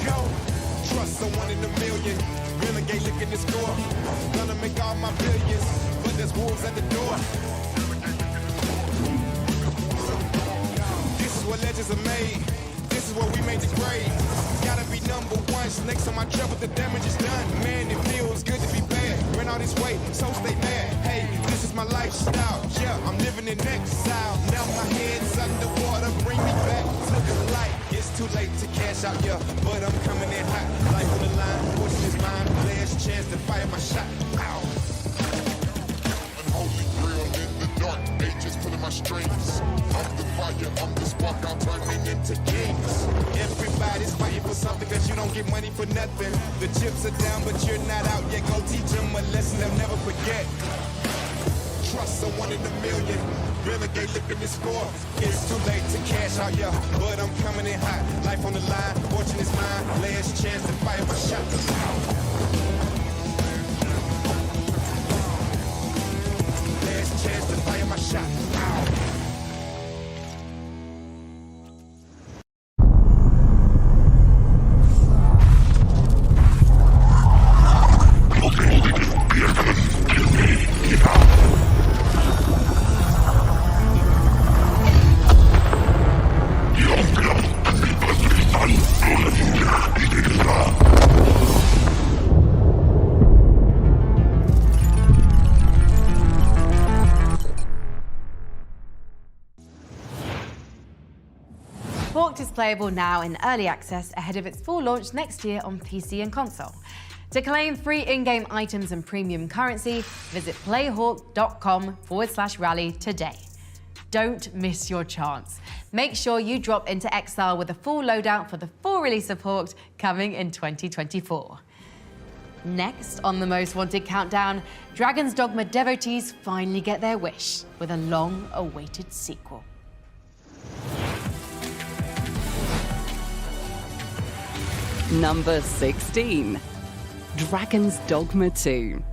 Go. Trust someone in a million. Renegade, look at the score. Gonna make all my billions, but there's wolves at the door. This is what legends are made. This is what we made the grade. Gotta be number one. Snakes on my trail, but the damage is done. Man, it feels good to be bad. Ran all this way, so stay mad. Hey, this is my lifestyle. Yeah, I'm living in exile. Now my head's underwater. Bring me back to the light. It's too late to cash out, yeah, but I'm coming in hot. Life on the line, fortune is mine. Last chance to fire my shot. Ow. Unholy grail in the dark ages, pulling my strings. I'm the fire, I'm the spark, I'm turning into kings. Everybody's fighting for something, cause you don't get money for nothing. The chips are down, but you're not out yet. Go teach them a lesson they'll never forget. Trust someone in a million. Renegade, look at the score. It's too late to cash out, yeah, but I'm coming in hot. Life on the line, fortune is mine. Last chance to fire my shot. Last chance to fire my shot. Hawked is playable now in early access ahead of its full launch next year on PC and console. To claim free in-game items and premium currency, visit playhawk.com/rally today. Don't miss your chance. Make sure you drop into Exile with a full loadout for the full release of Hawked coming in 2024. Next on the Most Wanted Countdown, Dragon's Dogma devotees finally get their wish with a long-awaited sequel. Number 16, Dragon's Dogma 2.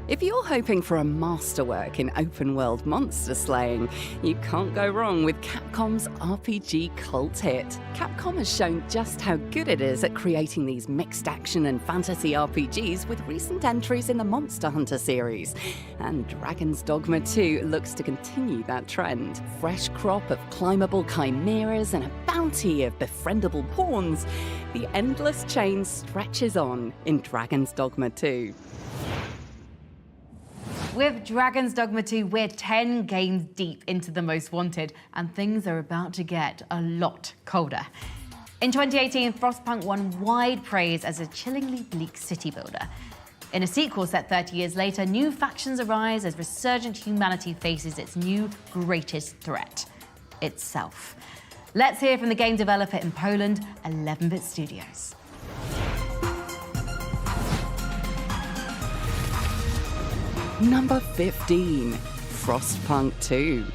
If you're hoping for a masterwork in open-world monster slaying, you can't go wrong with Capcom's RPG cult hit. Capcom has shown just how good it is at creating these mixed action and fantasy RPGs with recent entries in the Monster Hunter series. And Dragon's Dogma 2 looks to continue that trend. Fresh crop of climbable chimeras and a bounty of befriendable pawns. The endless chain stretches on in Dragon's Dogma 2. With Dragon's Dogma 2, we're 10 games deep into the Most Wanted, and things are about to get a lot colder. In 2018, Frostpunk won wide praise as a chillingly bleak city builder. In a sequel set 30 years later, new factions arise as resurgent humanity faces its new greatest threat, itself. Let's hear from the game developer in Poland, 11-Bit Studios. Number 15, Frostpunk 2.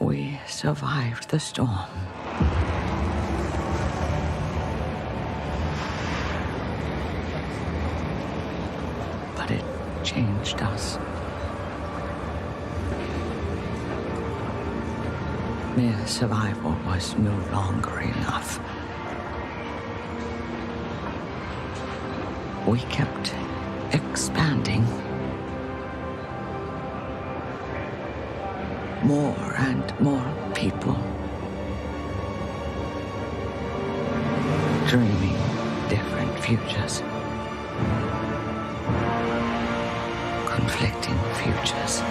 We survived the storm. But it changed us. Mere survival was no longer enough. We kept expanding. More and more people. Dreaming different futures. Conflicting futures.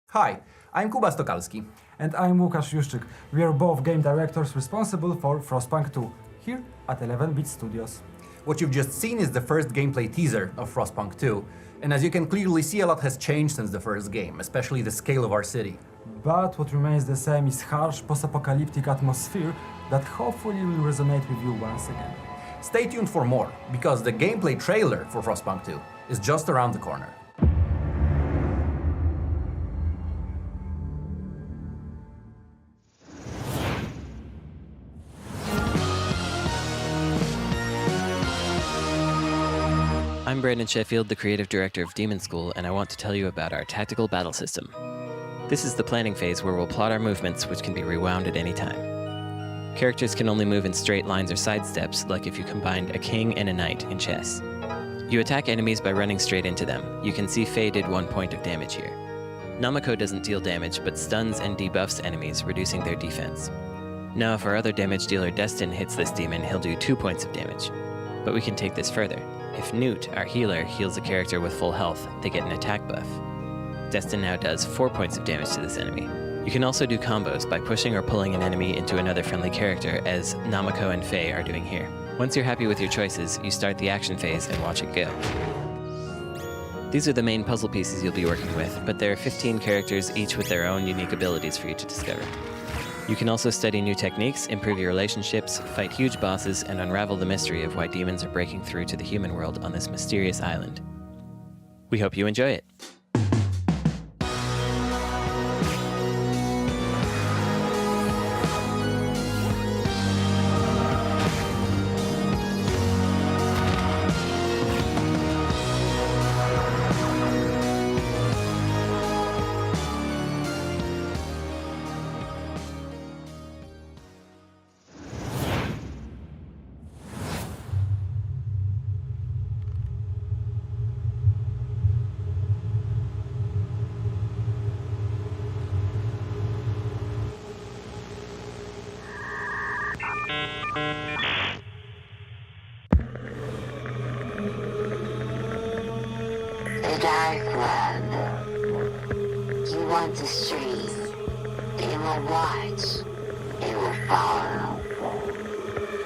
Hi, I'm Kuba Stokalski. And I'm Łukasz Juszczyk. We are both game directors responsible for Frostpunk 2, here at 11-Bit Studios. What you've just seen is the first gameplay teaser of Frostpunk 2, and as you can clearly see, a lot has changed since the first game, especially the scale of our city. But what remains the same is harsh post-apocalyptic atmosphere that hopefully will resonate with you once again. Stay tuned for more, because the gameplay trailer for Frostpunk 2 is just around the corner. I'm Brandon Sheffield, the creative director of Demon School, and I want to tell you about our tactical battle system. This is the planning phase where we'll plot our movements, which can be rewound at any time. Characters can only move in straight lines or side steps, like if you combined a king and a knight in chess. You attack enemies by running straight into them. You can see Faye did 1 point of damage here. Namako doesn't deal damage, but stuns and debuffs enemies, reducing their defense. Now if our other damage dealer Destin hits this demon, he'll do 2 points of damage. But we can take this further. If Newt, our healer, heals a character with full health, they get an attack buff. Destin now does 4 points of damage to this enemy. You can also do combos by pushing or pulling an enemy into another friendly character, as Namako and Faye are doing here. Once you're happy with your choices, you start the action phase and watch it go. These are the main puzzle pieces you'll be working with, but there are 15 characters, each with their own unique abilities for you to discover. You can also study new techniques, improve your relationships, fight huge bosses, and unravel the mystery of why demons are breaking through to the human world on this mysterious island. We hope you enjoy it. The Dark Web. You want to stream. It will watch. It will follow.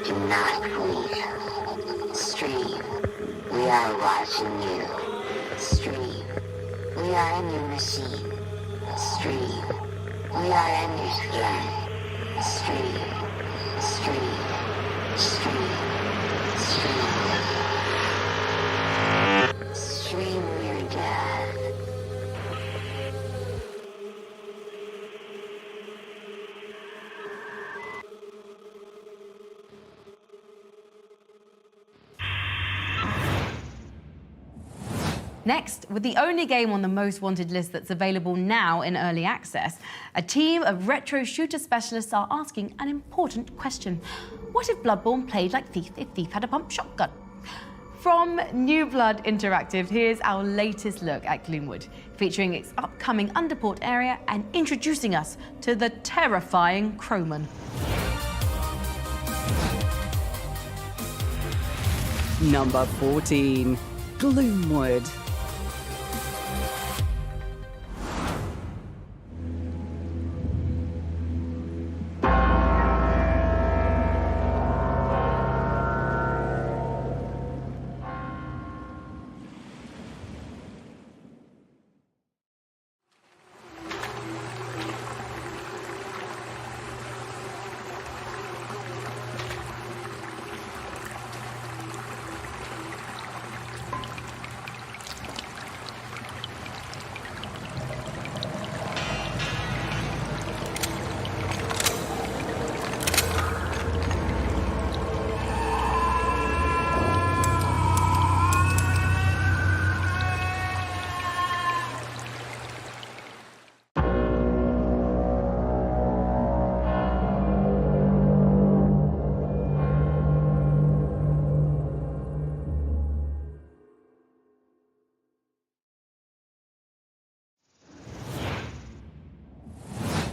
Do not leave. Stream. We are watching you. Stream. We are in your machine. Stream. We are in your skin. Stream. Stream. Stream. Stream. Stream your death. Next, with the only game on the most wanted list that's available now in early access, a team of retro shooter specialists are asking an important question. What if Bloodborne played like Thief if Thief had a pump shotgun? From New Blood Interactive, here's our latest look at Gloomwood, featuring its upcoming Underport area and introducing us to the terrifying Crowman. Number 14, Gloomwood.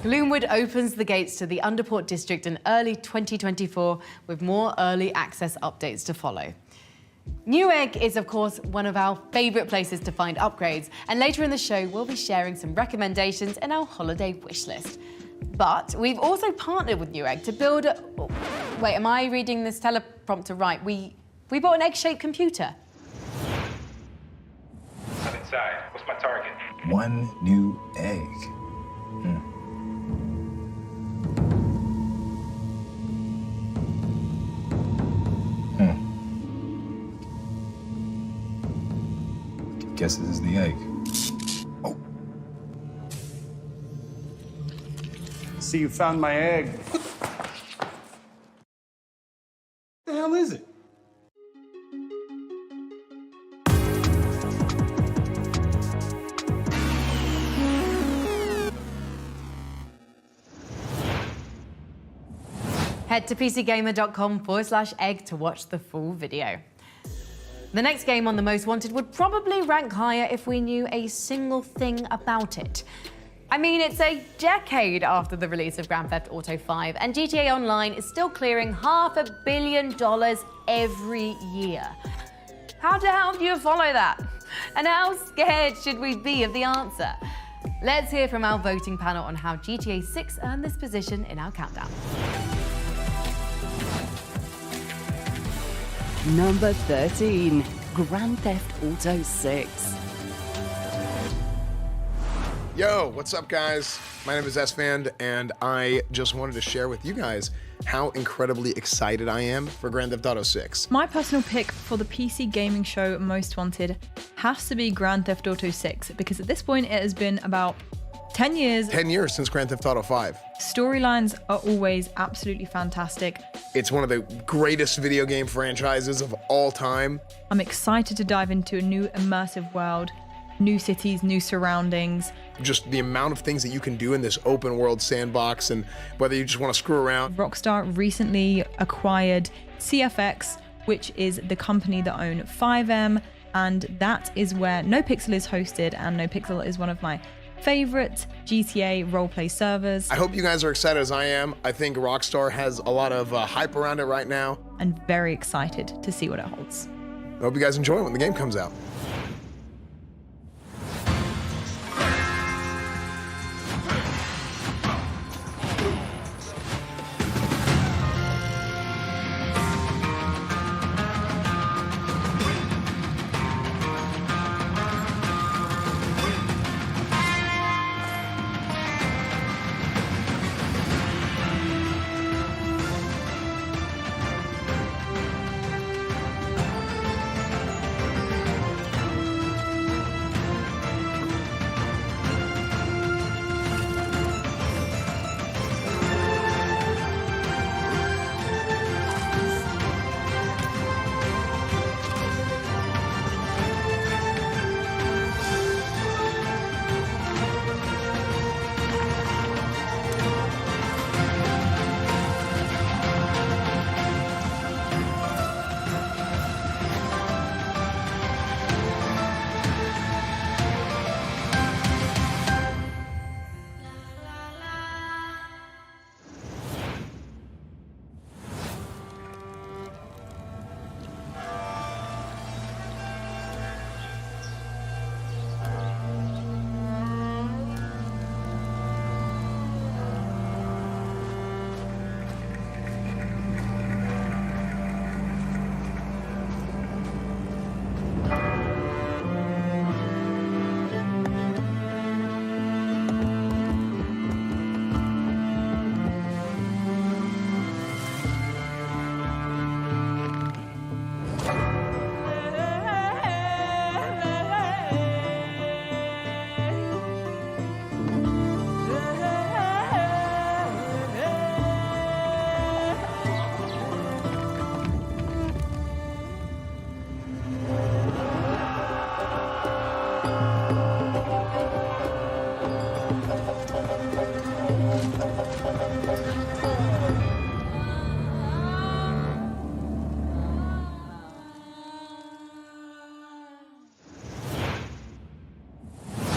Gloomwood opens the gates to the Underport district in early 2024 with more early access updates to follow. Newegg is, of course, one of our favourite places to find upgrades, and later in the show we'll be sharing some recommendations in our holiday wish list. But we've also partnered with Newegg to build a... Wait, am I reading this teleprompter right? We bought an egg-shaped computer. I'm inside. What's my target? One new egg. Guess this is the egg. Oh. See, you found my egg. What the hell is it? Head to pcgamer.com/egg to watch the full video. The next game on the most wanted would probably rank higher if we knew a single thing about it. I mean, it's a decade after the release of Grand Theft Auto 5, and GTA Online is still clearing $500 million every year. How the hell do you follow that? And how scared should we be of the answer? Let's hear from our voting panel on how GTA 6 earned this position in our countdown. Number 13, Grand Theft Auto 6. Yo, what's up, guys? My name is S-Fand, and I just wanted to share with you guys how incredibly excited I am for Grand Theft Auto 6. My personal pick for the PC gaming show Most Wanted has to be Grand Theft Auto 6, because at this point it has been about 10 years. 10 years since Grand Theft Auto 5. Storylines are always absolutely fantastic. It's one of the greatest video game franchises of all time. I'm excited to dive into a new immersive world, new cities, new surroundings. Just the amount of things that you can do in this open world sandbox, and whether you just want to screw around. Rockstar recently acquired CFX, which is the company that own 5M, and that is where NoPixel is hosted, and NoPixel is one of my favorite GTA roleplay servers. I hope you guys are excited as I am. I think Rockstar has a lot of hype around it right now. And very excited to see what it holds. I hope you guys enjoy it when the game comes out.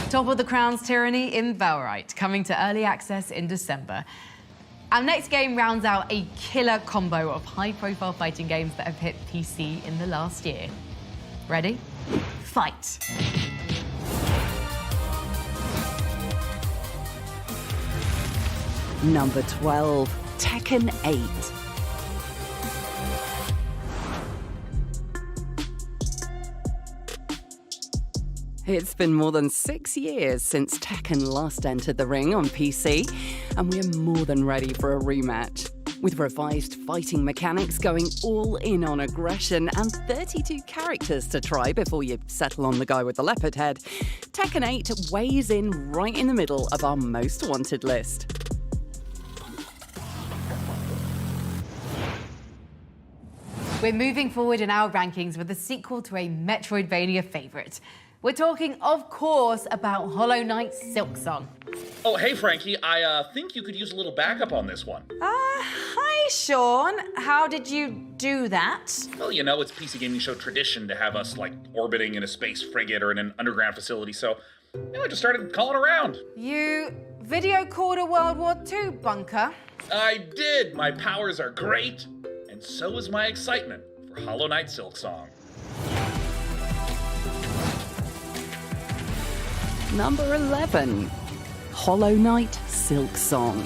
Top of the Crown's Tyranny in Valorite, coming to early access in December. Our next game rounds out a killer combo of high-profile fighting games that have hit PC in the last year. Ready? Fight! Number 12, Tekken 8. It's been more than 6 years since Tekken last entered the ring on PC, and we're more than ready for a rematch. With revised fighting mechanics going all in on aggression and 32 characters to try before you settle on the guy with the leopard head, Tekken 8 weighs in right in the middle of our most wanted list. We're moving forward in our rankings with a sequel to a Metroidvania favorite. We're talking, of course, about Hollow Knight Silksong. Oh, hey, Frankie. I think you could use a little backup on this one. Hi, Sean. How did you do that? Well, you know, it's PC Gaming Show tradition to have us, like, orbiting in a space frigate or in an underground facility, so, you know, I just started calling around. You video called a World War II bunker? I did. My powers are great, and so is my excitement for Hollow Knight Silksong. Number 11, Hollow Knight Silksong.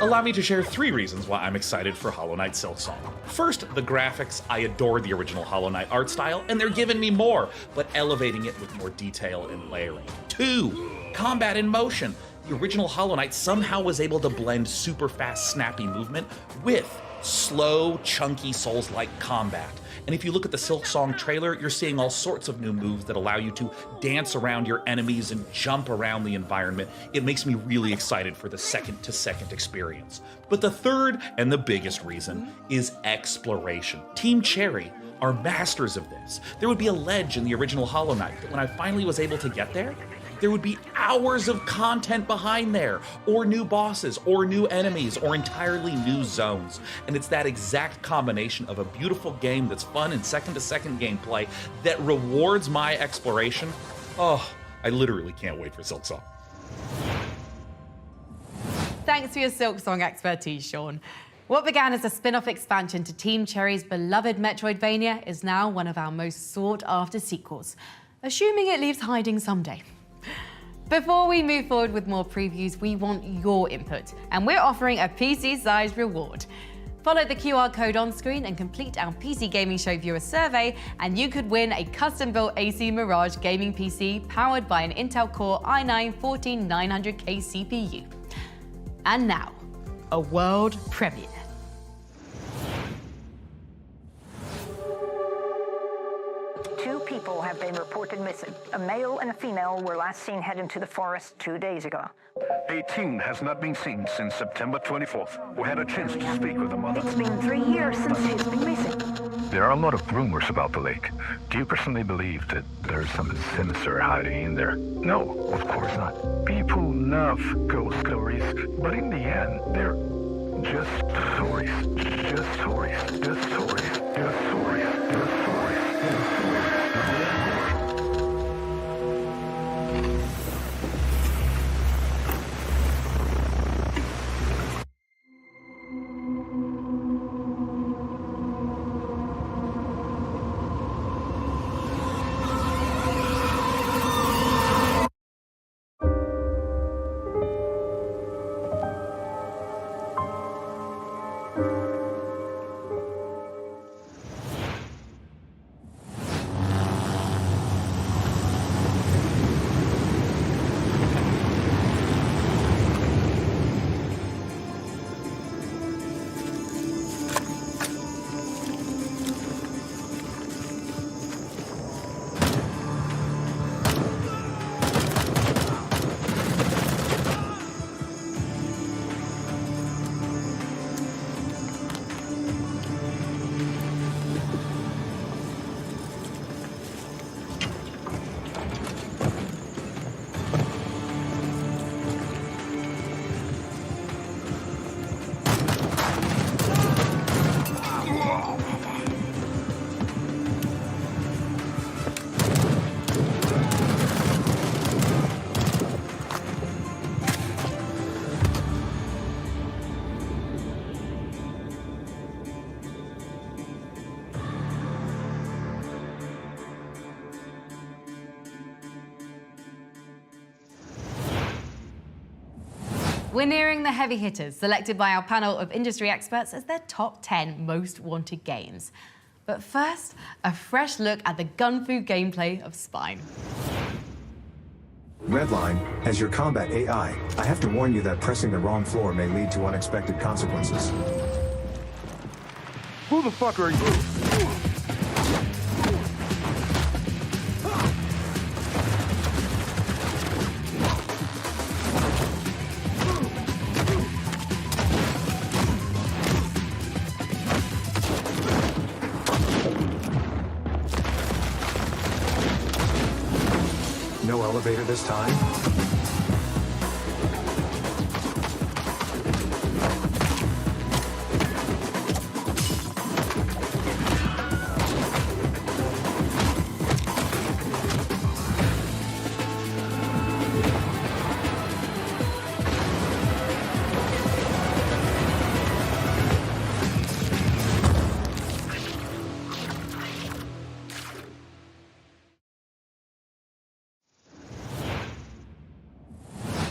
Allow me to share 3 reasons why I'm excited for Hollow Knight Silksong. First, the graphics. I adore the original Hollow Knight art style, and they're giving me more, but elevating it with more detail and layering. 2, combat in motion. The original Hollow Knight somehow was able to blend super fast, snappy movement with slow, chunky Souls-like combat. And if you look at the Silksong trailer, you're seeing all sorts of new moves that allow you to dance around your enemies and jump around the environment. It makes me really excited for the second-to-second experience. But the third and the biggest reason is exploration. Team Cherry are masters of this. There would be a ledge in the original Hollow Knight that when I finally was able to get there would be hours of content behind there, or new bosses, or new enemies, or entirely new zones. And it's that exact combination of a beautiful game that's fun and second-to-second gameplay that rewards my exploration. Oh, I literally can't wait for Silksong. Thanks for your Silksong expertise, Sean. What began as a spin-off expansion to Team Cherry's beloved Metroidvania is now one of our most sought-after sequels, assuming it leaves hiding someday. Before we move forward with more previews, we want your input, and we're offering a PC-sized reward. Follow the QR code on screen and complete our PC Gaming Show viewer survey, and you could win a custom-built AC Mirage gaming PC powered by an Intel Core i9-14900K CPU. And now, a world premiere. Two people have been reported missing. A male and a female were last seen heading to the forest 2 days ago. A teen has not been seen since September 24th. We had a chance to speak with the mother. It's been 3 years since she's been missing. There are a lot of rumors about the lake. Do you personally believe that there's something sinister hiding in there? No, of course not. People love ghost stories, but in the end, they're just stories. Just stories. Just stories. Just stories. Just stories. Just stories. We're nearing the heavy hitters, selected by our panel of industry experts as their top 10 most wanted games. But first, a fresh look at the gun fu gameplay of Spine. Redline, as your combat AI, I have to warn you that pressing the wrong floor may lead to unexpected consequences. Who the fuck are you? No elevator this time?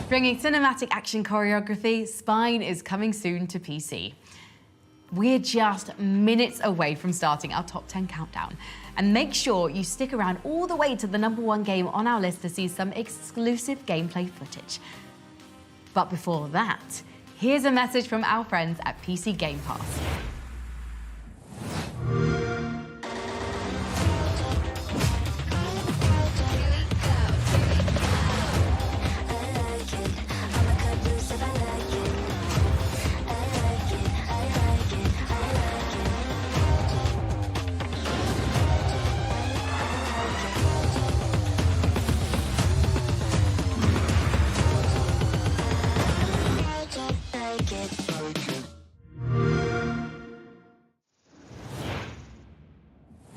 Bringing cinematic action choreography, Spine is coming soon to PC. We're just minutes away from starting our top 10 countdown. And make sure you stick around all the way to the #1 game on our list to see some exclusive gameplay footage. But before that, here's a message from our friends at PC Game Pass.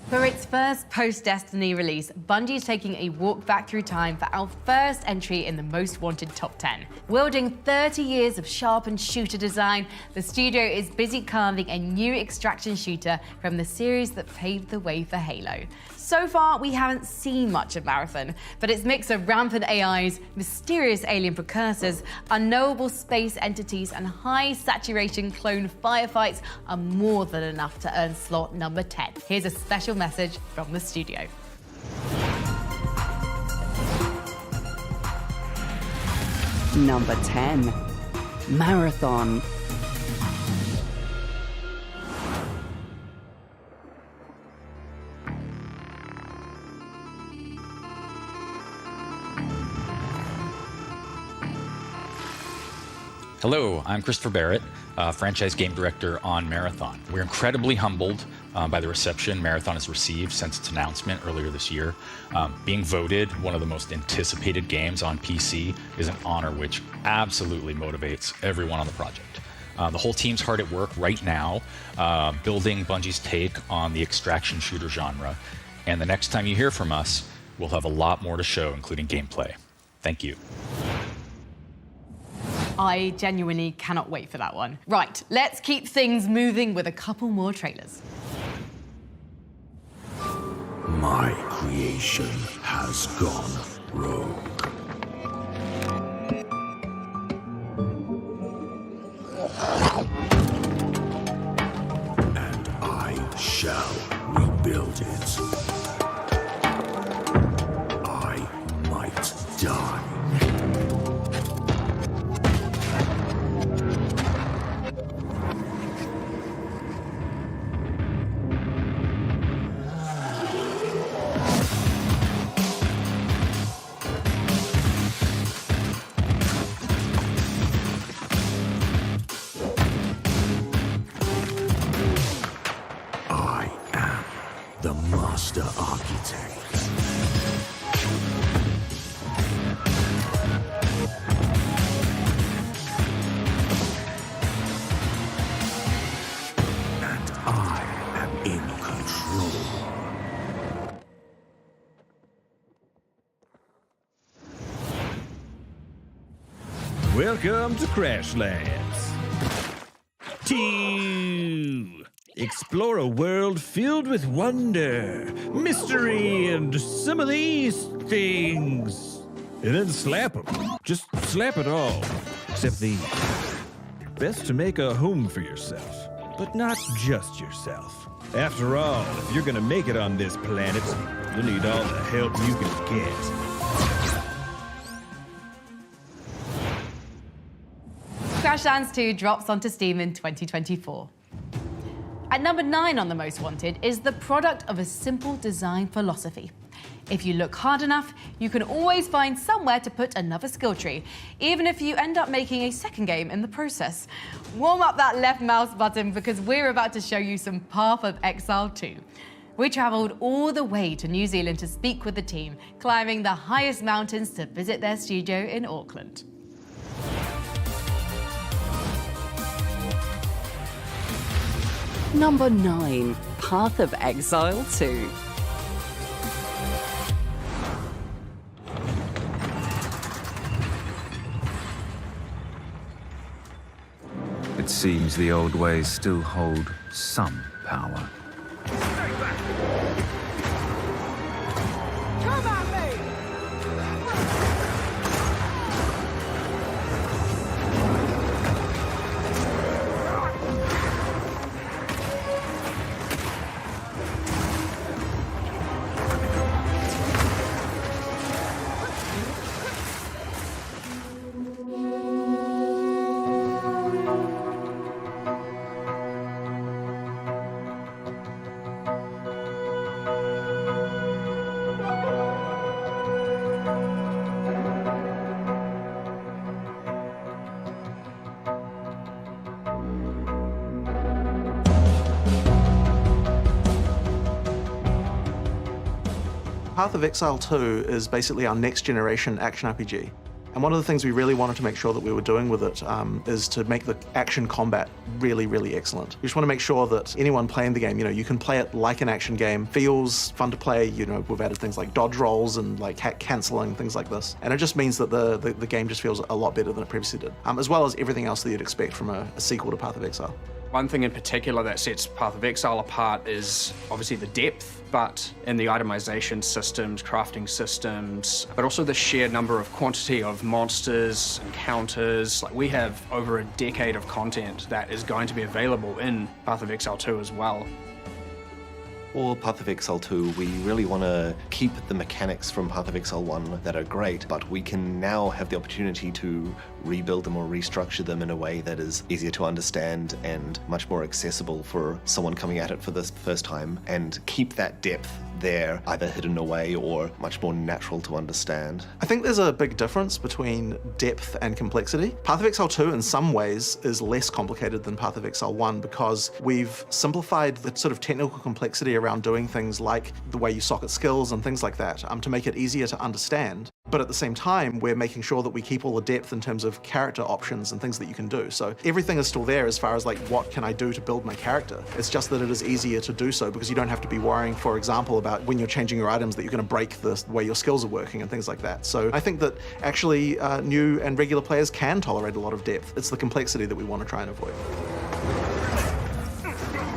For its first post-Destiny release, Bungie's taking a walk back through time for our first entry in the most wanted top 10. Wielding 30 years of sharpened shooter design, the studio is busy carving a new extraction shooter from the series that paved the way for Halo. So far, we haven't seen much of Marathon, but its mix of rampant AIs, mysterious alien precursors, unknowable space entities, and high-saturation clone firefights are more than enough to earn slot number 10. Here's a special message from the studio. Number 10, Marathon. Hello, I'm Christopher Barrett, franchise game director on Marathon. We're incredibly humbled by the reception Marathon has received since its announcement earlier this year. Being voted one of the most anticipated games on PC is an honor which absolutely motivates everyone on the project. The whole team's hard at work right now, building Bungie's take on the extraction shooter genre. And the next time you hear from us, we'll have a lot more to show, including gameplay. Thank you. I genuinely cannot wait for that one. Right, let's keep things moving with a couple more trailers. My creation has gone rogue. And I shall rebuild it. I might die. The master architect. And I am in control. Welcome to Crashlands. 2. Explore a world filled with wonder, mystery, and some of these things. And then slap them. Just slap it all. except these. Best to make a home for yourself, but not just yourself. After all, if you're gonna make it on this planet, you'll need all the help you can get. Crashlands 2 drops onto Steam in 2024. At number 9 on the Most Wanted is the product of a simple design philosophy. If you look hard enough, you can always find somewhere to put another skill tree, even if you end up making a second game in the process. Warm up that left mouse button because we're about to show you some Path of Exile 2. We travelled all the way to New Zealand to speak with the team, climbing the highest mountains to visit their studio in Auckland. Number 9, Path of Exile 2. It seems the old ways still hold some power. Come at me! Path of Exile 2 is basically our next generation action RPG. And one of the things we really wanted to make sure that we were doing with it is to make the action combat really, really excellent. We just want to make sure that anyone playing the game, you can play it like an action game, feels fun to play. We've added things like dodge rolls and like hack cancelling, things like this. And it just means that the game just feels a lot better than it previously did, as well as everything else that you'd expect from a sequel to Path of Exile. One thing in particular that sets Path of Exile apart is obviously the depth, but in the itemization systems, crafting systems, but also the sheer number of quantity of monsters, encounters. Like, we have over a decade of content that is going to be available in Path of Exile 2 as well. For Path of Exile 2, we really want to keep the mechanics from Path of Exile 1 that are great, but we can now have the opportunity to rebuild them or restructure them in a way that is easier to understand and much more accessible for someone coming at it for the first time, and keep that depth there, either hidden away or much more natural to understand. I think there's a big difference between depth and complexity. Path of Exile 2 in some ways is less complicated than Path of Exile 1 because we've simplified the sort of technical complexity around doing things like the way you socket skills and things like that to make it easier to understand. But at the same time, we're making sure that we keep all the depth in terms of character options and things that you can do. So everything is still there as far as like, what can I do to build my character? It's just that it is easier to do so because you don't have to be worrying, for example, about when you're changing your items that you're going to break the way your skills are working and things like that. So I think that actually new and regular players can tolerate a lot of depth. It's the complexity that we want to try and avoid.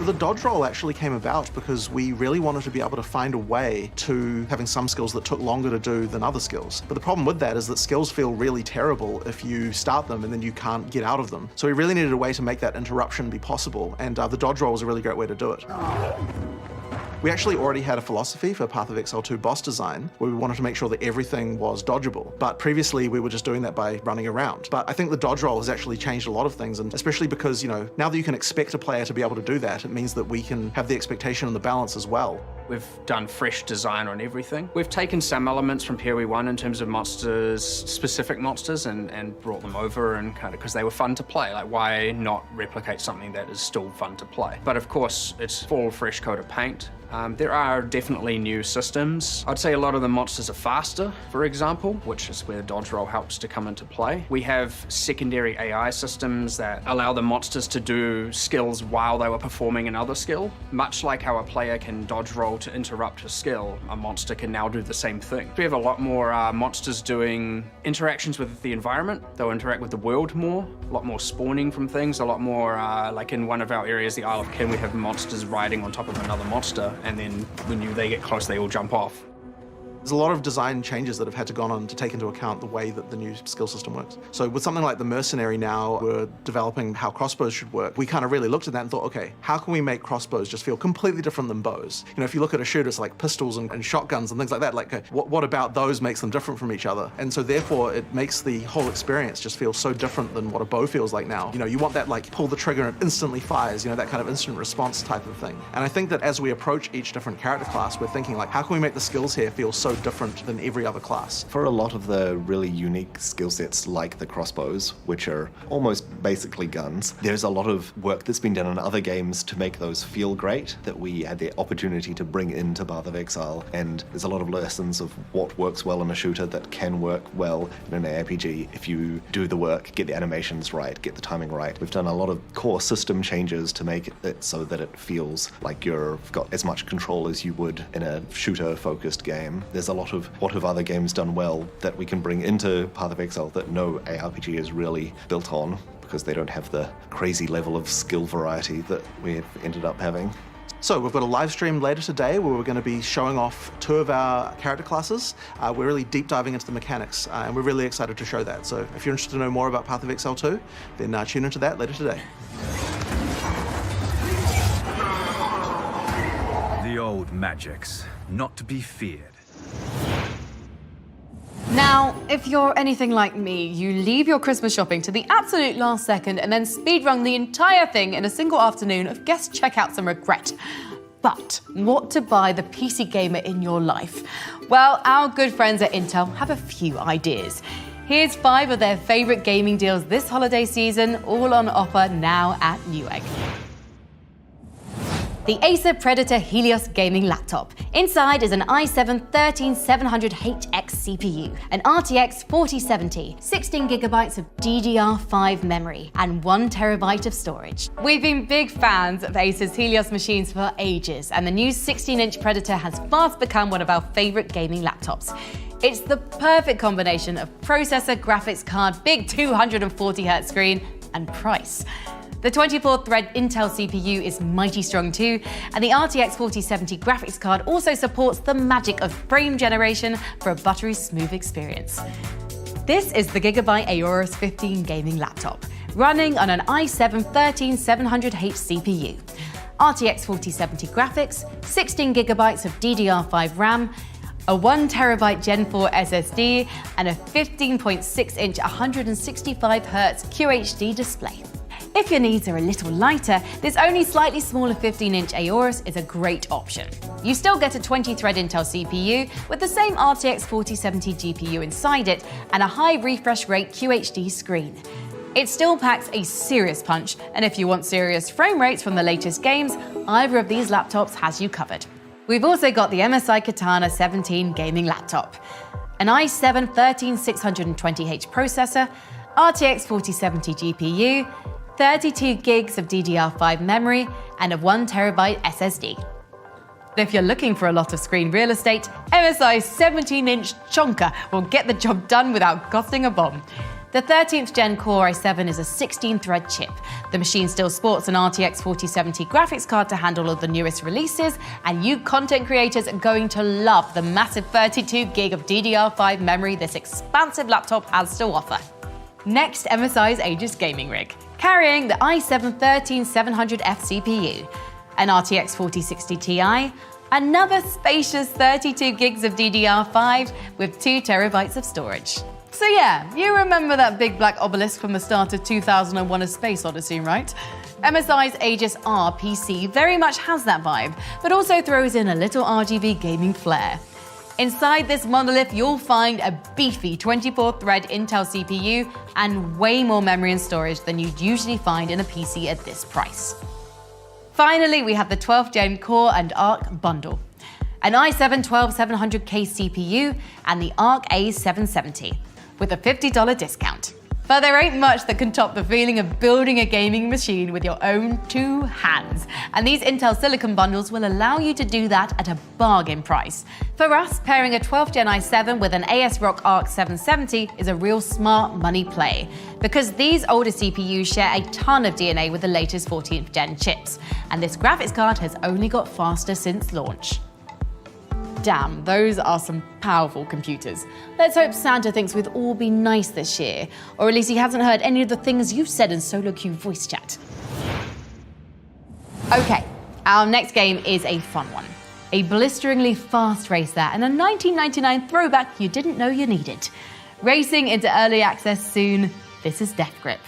The dodge roll actually came about because we really wanted to be able to find a way to having some skills that took longer to do than other skills. But the problem with that is that skills feel really terrible if you start them and then you can't get out of them. So we really needed a way to make that interruption be possible, and the dodge roll was a really great way to do it. We actually already had a philosophy for Path of Exile 2 boss design where we wanted to make sure that everything was dodgeable. But previously we were just doing that by running around. But I think the dodge roll has actually changed a lot of things, and especially because, now that you can expect a player to be able to do that, it means that we can have the expectation and the balance as well. We've done fresh design on everything. We've taken some elements from PoE1 in terms of monsters, specific monsters, and brought them over and kind of because they were fun to play. Like, why not replicate something that is still fun to play? But of course, it's full fresh coat of paint. There are definitely new systems. I'd say a lot of the monsters are faster, for example, which is where dodge roll helps to come into play. We have secondary AI systems that allow the monsters to do skills while they were performing another skill. Much like how a player can dodge roll to interrupt a skill, a monster can now do the same thing. We have a lot more monsters doing interactions with the environment. They'll interact with the world more, a lot more spawning from things, a lot more, like in one of our areas, the Isle of Kin, we have monsters riding on top of another monster, and then when they get close, they all jump off. There's a lot of design changes that have had to gone on to take into account the way that the new skill system works. So with something like the Mercenary now, we're developing how crossbows should work. We kind of really looked at that and thought, okay, how can we make crossbows just feel completely different than bows? You know, if you look at a shooter, it's like pistols and shotguns and things like that. Like, what about those makes them different from each other? And so therefore, it makes the whole experience just feel so different than what a bow feels like now. You know, you want that like pull the trigger and it instantly fires, you know, that kind of instant response type of thing. And I think that as we approach each different character class, we're thinking like, how can we make the skills here feel so different than every other class? For a lot of the really unique skill sets like the crossbows, which are almost basically guns, there's a lot of work that's been done in other games to make those feel great that we had the opportunity to bring into Path of Exile. And there's a lot of lessons of what works well in a shooter that can work well in an RPG if you do the work, get the animations right, get the timing right. We've done a lot of core system changes to make it so that it feels like you've got as much control as you would in a shooter-focused game. There's a lot of what have other games done well that we can bring into Path of Exile that no ARPG is really built on, because they don't have the crazy level of skill variety that we've ended up having. So we've got a live stream later today where we're going to be showing off 2 of our character classes. We're really deep diving into the mechanics, and we're really excited to show that. So if you're interested to know more about Path of Exile 2, then tune into that later today. The old magics, not to be feared. Now, if you're anything like me, you leave your Christmas shopping to the absolute last second and then speedrun the entire thing in a single afternoon of guest checkouts and regret. But what to buy the PC gamer in your life? Well, our good friends at Intel have a few ideas. Here's 5 of their favorite gaming deals this holiday season, all on offer now at Newegg. The Acer Predator Helios gaming laptop. Inside is an i7-13700HX CPU, an RTX 4070, 16GB of DDR5 memory, and 1TB of storage. We've been big fans of Acer's Helios machines for ages, and the new 16-inch Predator has fast become one of our favorite gaming laptops. It's the perfect combination of processor, graphics card, big 240Hz screen, and price. The 24-thread Intel CPU is mighty strong too, and the RTX 4070 graphics card also supports the magic of frame generation for a buttery smooth experience. This is the Gigabyte Aorus 15 gaming laptop, running on an i7-13700H CPU. RTX 4070 graphics, 16GB of DDR5 RAM, a 1TB Gen 4 SSD, and a 15.6-inch 165Hz QHD display. If your needs are a little lighter, this only slightly smaller 15-inch Aorus is a great option. You still get a 20-thread Intel CPU with the same RTX 4070 GPU inside it and a high refresh rate QHD screen. It still packs a serious punch, and if you want serious frame rates from the latest games, either of these laptops has you covered. We've also got the MSI Katana 17 gaming laptop, an i7-13620H processor, RTX 4070 GPU, 32 gigs of DDR5 memory, and a 1TB SSD. If you're looking for a lot of screen real estate, MSI's 17-inch chonker will get the job done without costing a bomb. The 13th Gen Core i7 is a 16-thread chip. The machine still sports an RTX 4070 graphics card to handle all the newest releases, and you content creators are going to love the massive 32 gig of DDR5 memory this expansive laptop has to offer. Next, MSI's Aegis gaming rig, carrying the i7-13700F CPU, an RTX 4060 Ti, another spacious 32 gigs of DDR5 with 2TB of storage. So yeah, you remember that big black obelisk from the start of 2001: A Space Odyssey, right? MSI's Aegis R PC very much has that vibe, but also throws in a little RGB gaming flair. Inside this monolith, you'll find a beefy 24-thread Intel CPU and way more memory and storage than you'd usually find in a PC at this price. Finally, we have the 12th Gen Core and Arc bundle, an i7-12700K CPU and the Arc A770 with a $50 discount. But there ain't much that can top the feeling of building a gaming machine with your own 2 hands. And these Intel Silicon bundles will allow you to do that at a bargain price. For us, pairing a 12th Gen i7 with an ASRock Arc 770 is a real smart money play, because these older CPUs share a ton of DNA with the latest 14th Gen chips. And this graphics card has only got faster since launch. damn, those are some powerful computers. Let's hope Santa thinks we'd all be nice this year, or at least he hasn't heard any of the things you've said in solo queue voice chat. Okay, our next game is a fun one. A blisteringly fast racer and a 1999 throwback you didn't know you needed. Racing into early access soon, this is Death Grip.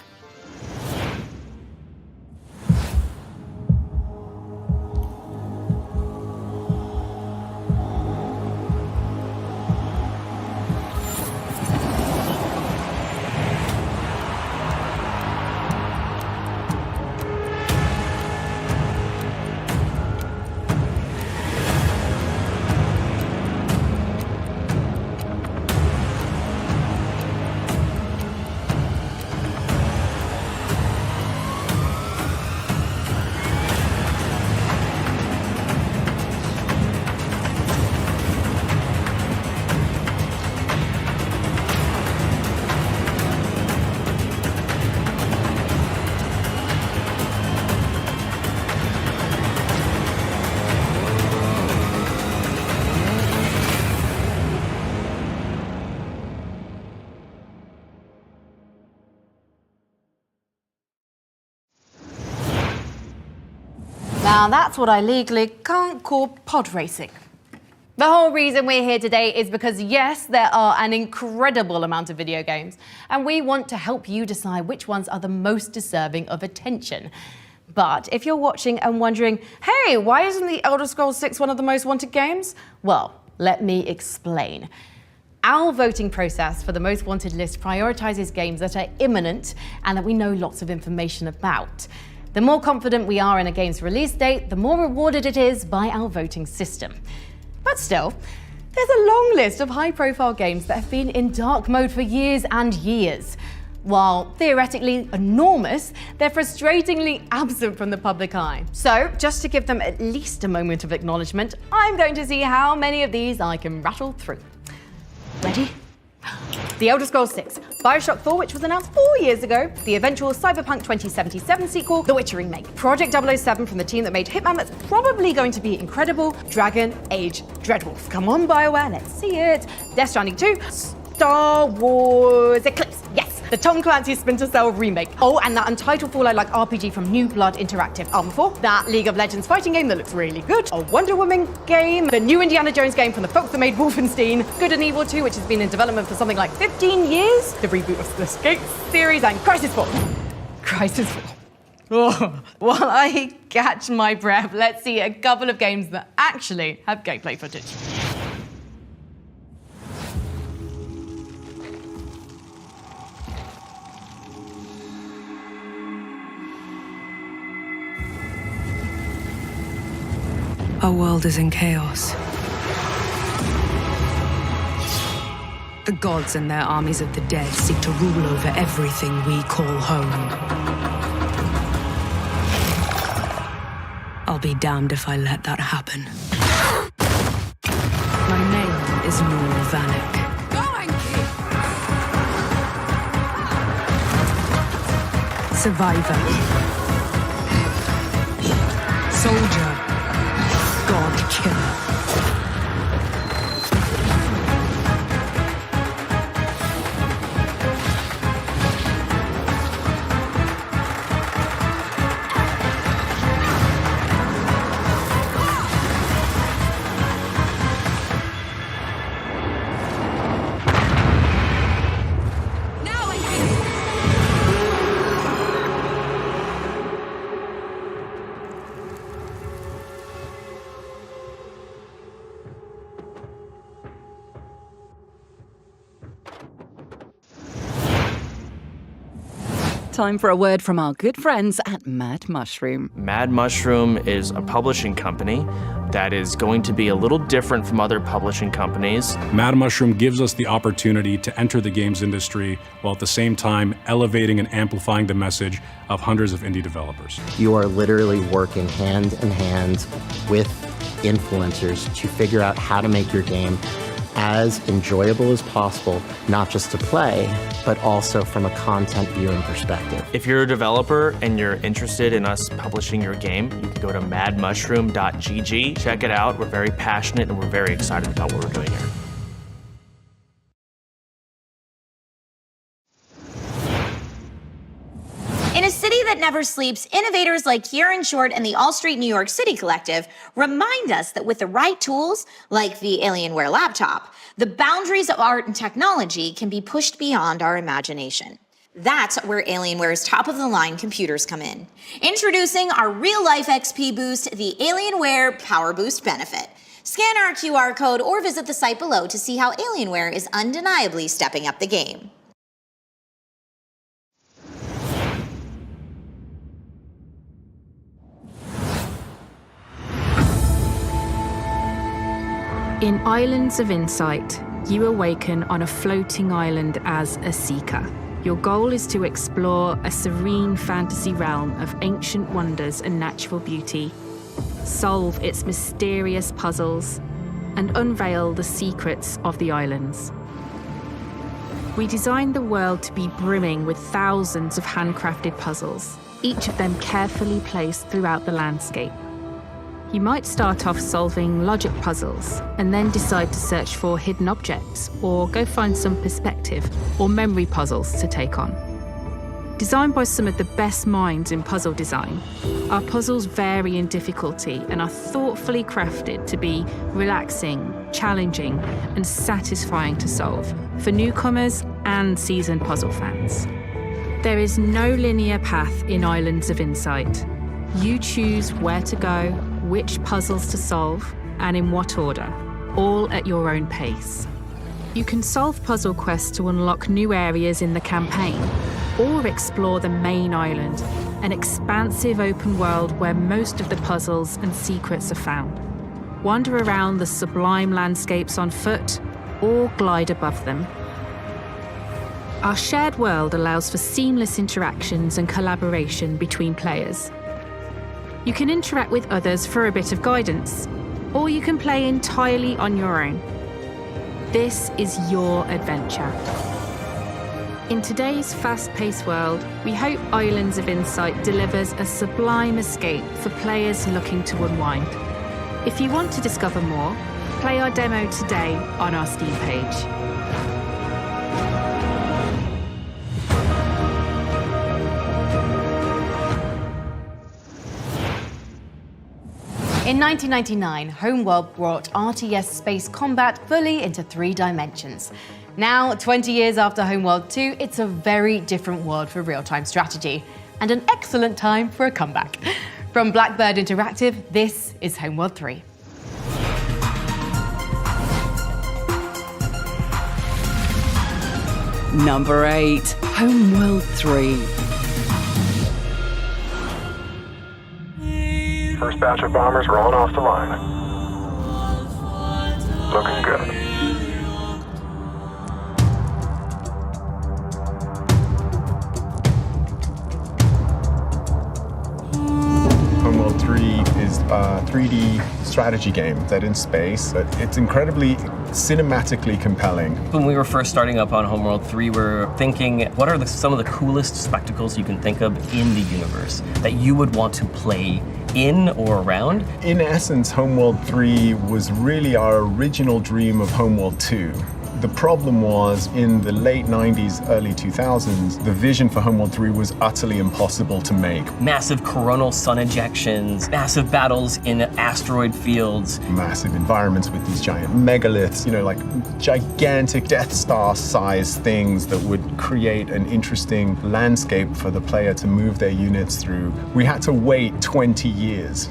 Now that's what I legally can't call pod racing. The whole reason we're here today is because yes, there are an incredible amount of video games, and we want to help you decide which ones are the most deserving of attention. But if you're watching and wondering, hey, why isn't the Elder Scrolls 6 one of the most wanted games? Well, let me explain. Our voting process for the most wanted list prioritizes games that are imminent and that we know lots of information about. The more confident we are in a game's release date, the more rewarded it is by our voting system. But still, there's a long list of high-profile games that have been in dark mode for years and years. While theoretically enormous, they're frustratingly absent from the public eye. So, just to give them at least a moment of acknowledgement, I'm going to see how many of these I can rattle through. Ready? The Elder Scrolls 6, Bioshock 4, which was announced 4 years ago, the eventual Cyberpunk 2077 sequel, The Witcher remake, Project 007 from the team that made Hitman that's probably going to be incredible, Dragon Age Dreadwolf. Come on, BioWare, let's see it. Death Stranding 2, Star Wars Eclipse, yes, the Tom Clancy's Splinter Cell remake. Oh, and that untitled Fallout-like RPG from New Blood Interactive. Armor 4, that League of Legends fighting game that looks really good, a Wonder Woman game, the new Indiana Jones game from the folks that made Wolfenstein, Good and Evil 2, which has been in development for something like 15 years, the reboot of the Escape series, and Crisis 4. Crisis 4. Oh, while I catch my breath, let's see a couple of games that actually have gameplay footage. Our world is in chaos. The gods and their armies of the dead seek to rule over everything we call home. I'll be damned if I let that happen. My name is Nor Vanek. Survivor. Soldier. God killer. Time for a word from our good friends at Mad Mushroom. Mad Mushroom is a publishing company that is going to be a little different from other publishing companies. Mad Mushroom gives us the opportunity to enter the games industry while at the same time elevating and amplifying the message of hundreds of indie developers. You are literally working hand in hand with influencers to figure out how to make your game as enjoyable as possible, not just to play, but also from a content viewing perspective. If you're a developer and you're interested in us publishing your game, you can go to madmushroom.gg. Check it out. We're very passionate and we're very excited about what we're doing here. In a city that never sleeps, innovators like Kieran Short and the All Street New York City Collective remind us that with the right tools, like the Alienware laptop, the boundaries of art and technology can be pushed beyond our imagination. That's where Alienware's top-of-the-line computers come in. Introducing our real-life XP boost, the Alienware Power Boost Benefit. Scan our QR code or visit the site below to see how Alienware is undeniably stepping up the game. In Islands of Insight, you awaken on a floating island as a seeker. Your goal is to explore a serene fantasy realm of ancient wonders and natural beauty, solve its mysterious puzzles, and unveil the secrets of the islands. We designed the world to be brimming with thousands of handcrafted puzzles, each of them carefully placed throughout the landscape. You might start off solving logic puzzles and then decide to search for hidden objects or go find some perspective or memory puzzles to take on. Designed by some of the best minds in puzzle design, our puzzles vary in difficulty and are thoughtfully crafted to be relaxing, challenging, and satisfying to solve for newcomers and seasoned puzzle fans. There is no linear path in Islands of Insight. You choose where to go, which puzzles to solve, and in what order, all at your own pace. You can solve puzzle quests to unlock new areas in the campaign, or explore the main island, an expansive open world where most of the puzzles and secrets are found. Wander around the sublime landscapes on foot, or glide above them. Our shared world allows for seamless interactions and collaboration between players. You can interact with others for a bit of guidance, or you can play entirely on your own. This is your adventure. In today's fast-paced world, we hope Islands of Insight delivers a sublime escape for players looking to unwind. If you want to discover more, play our demo today on our Steam page. In 1999, Homeworld brought RTS space combat fully into 3 dimensions. Now, 20 years after Homeworld 2, it's a very different world for real-time strategy, and an excellent time for a comeback. From Blackbird Interactive, this is Homeworld 3. Number 8, Homeworld 3. First batch of bombers rolling off the line. Looking good. Homeworld 3 is a 3D strategy game set in space. It's incredibly cinematically compelling. When we were first starting up on Homeworld 3, we were thinking, what are some of the coolest spectacles you can think of in the universe that you would want to play in or around? In essence, Homeworld 3 was really our original dream of Homeworld 2. The problem was, in the late 90s, early 2000s, the vision for Homeworld 3 was utterly impossible to make. Massive coronal sun ejections, massive battles in asteroid fields. Massive environments with these giant megaliths, like gigantic Death Star-sized things that would create an interesting landscape for the player to move their units through. We had to wait 20 years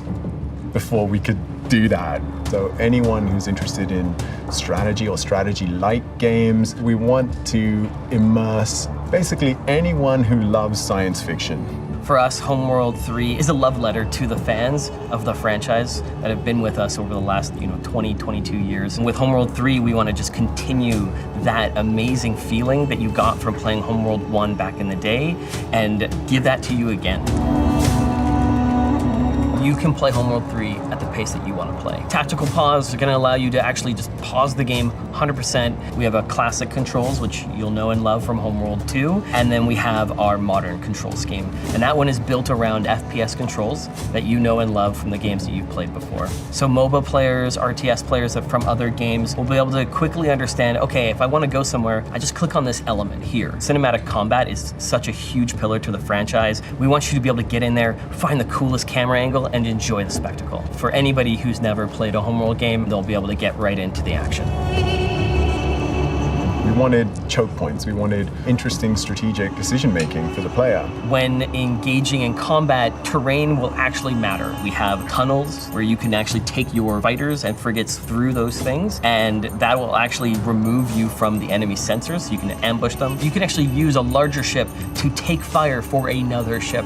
before we could do that. So anyone who's interested in strategy or strategy-like games, we want to immerse basically anyone who loves science fiction. For us, Homeworld 3 is a love letter to the fans of the franchise that have been with us over the last 20, 22 years. And with Homeworld 3, we want to just continue that amazing feeling that you got from playing Homeworld 1 back in the day and give that to you again. you can play Homeworld 3 at the pace that you want to play. Tactical pause are going to allow you to actually just pause the game 100%. We have a classic controls, which you'll know and love from Homeworld 2, and then we have our modern control scheme. And that one is built around FPS controls that you know and love from the games that you've played before. So MOBA players, RTS players from other games will be able to quickly understand, okay, if I want to go somewhere, I just click on this element here. Cinematic combat is such a huge pillar to the franchise. We want you to be able to get in there, find the coolest camera angle, and enjoy the spectacle. For anybody who's never played a Homeworld game, they'll be able to get right into the action. We wanted choke points. We wanted interesting strategic decision-making for the player. When engaging in combat, terrain will actually matter. We have tunnels where you can actually take your fighters and frigates through those things, and that will actually remove you from the enemy sensors, so you can ambush them. You can actually use a larger ship to take fire for another ship.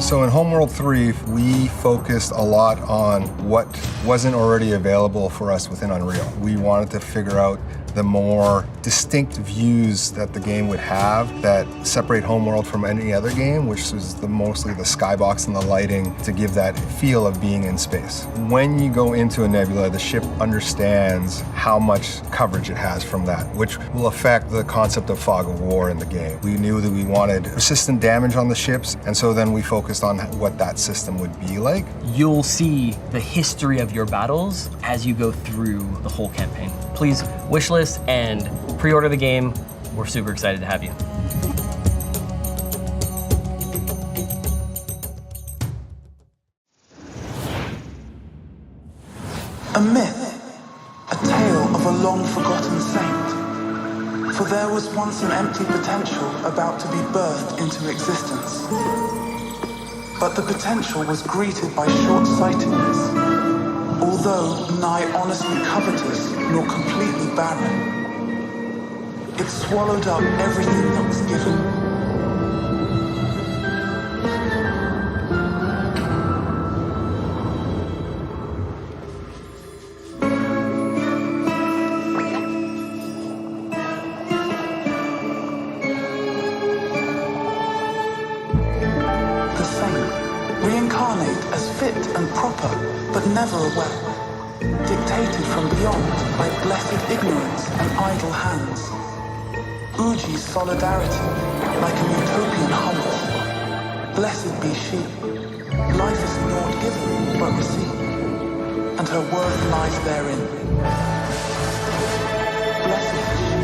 So in Homeworld 3, we focused a lot on what wasn't already available for us within Unreal. We wanted to figure out the more distinct views that the game would have that separate Homeworld from any other game, which is mostly the skybox and the lighting to give that feel of being in space. When you go into a nebula, the ship understands how much coverage it has from that, which will affect the concept of fog of war in the game. We knew that we wanted persistent damage on the ships, and so then we focused on what that system would be like. You'll see the history of your battles as you go through the whole campaign. Please wishlist and pre-order the game. We're super excited to have you. A myth, a tale of a long-forgotten saint. For there was once an empty potential about to be birthed into existence. But the potential was greeted by short-sightedness. Although nigh honestly covetous, nor completely barren, it swallowed up everything that was given. The saint, reincarnate as fit and proper, but never aware, dictated from beyond by blessed ignorance and idle hands. Uji's solidarity, like a utopian hummus. Blessed be she. Life is not given, but received, and her worth lies therein. Blessed is she.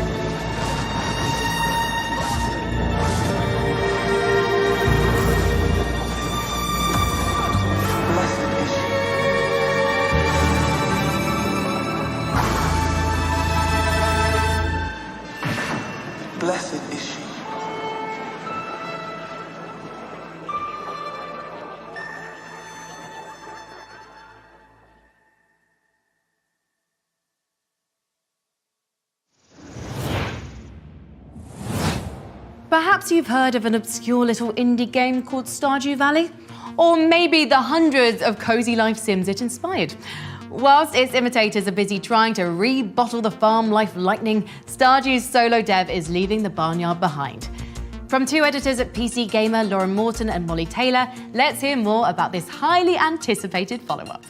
Blessed is she. Perhaps you've heard of an obscure little indie game called Stardew Valley? Or maybe the hundreds of cozy life sims it inspired. Whilst its imitators are busy trying to rebottle the farm life lightning, Stardew's solo dev is leaving the barnyard behind. From two editors at PC Gamer, Lauren Morton and Molly Taylor, let's hear more about this highly anticipated follow-up.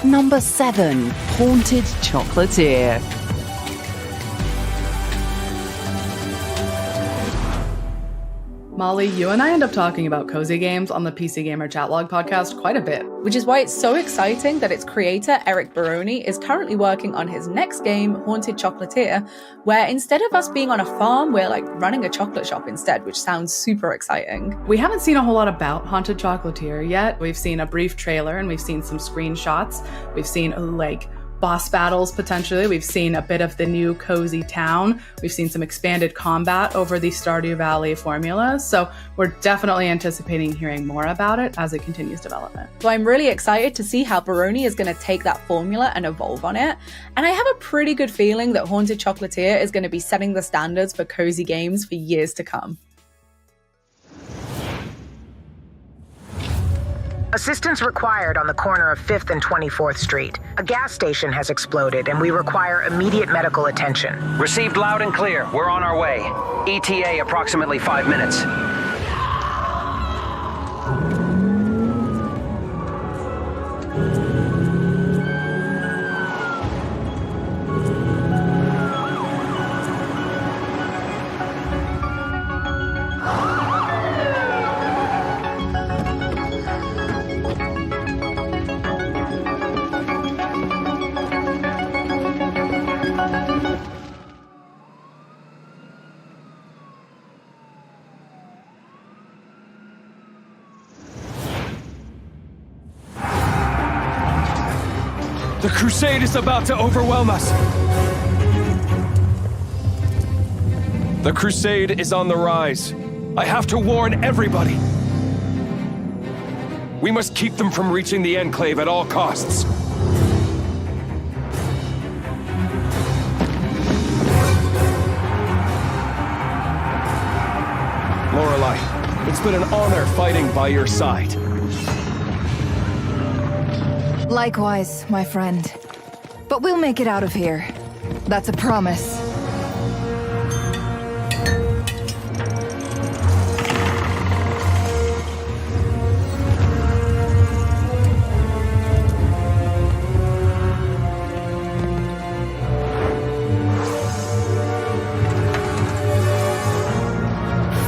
Number 7, Haunted Chocolatier. Molly, you and I end up talking about cozy games on the PC Gamer Chatlog podcast quite a bit. Which is why it's so exciting that its creator, Eric Baroni, is currently working on his next game, Haunted Chocolatier, where instead of us being on a farm, we're like running a chocolate shop instead, which sounds super exciting. We haven't seen a whole lot about Haunted Chocolatier yet. We've seen a brief trailer and we've seen some screenshots. We've seen boss battles potentially. We've seen a bit of the new cozy town. We've seen some expanded combat over the Stardew Valley formula. So we're definitely anticipating hearing more about it as it continues development. So I'm really excited to see how Baroni is going to take that formula and evolve on it. And I have a pretty good feeling that Haunted Chocolatier is going to be setting the standards for cozy games for years to come. Assistance required on the corner of 5th and 24th Street. A gas station has exploded and we require immediate medical attention. Received loud and clear. We're on our way. ETA approximately 5 minutes. The crusade is about to overwhelm us. The crusade is on the rise. I have to warn everybody. We must keep them from reaching the Enclave at all costs. Lorelei, it's been an honor fighting by your side. Likewise, my friend. But we'll make it out of here. That's a promise.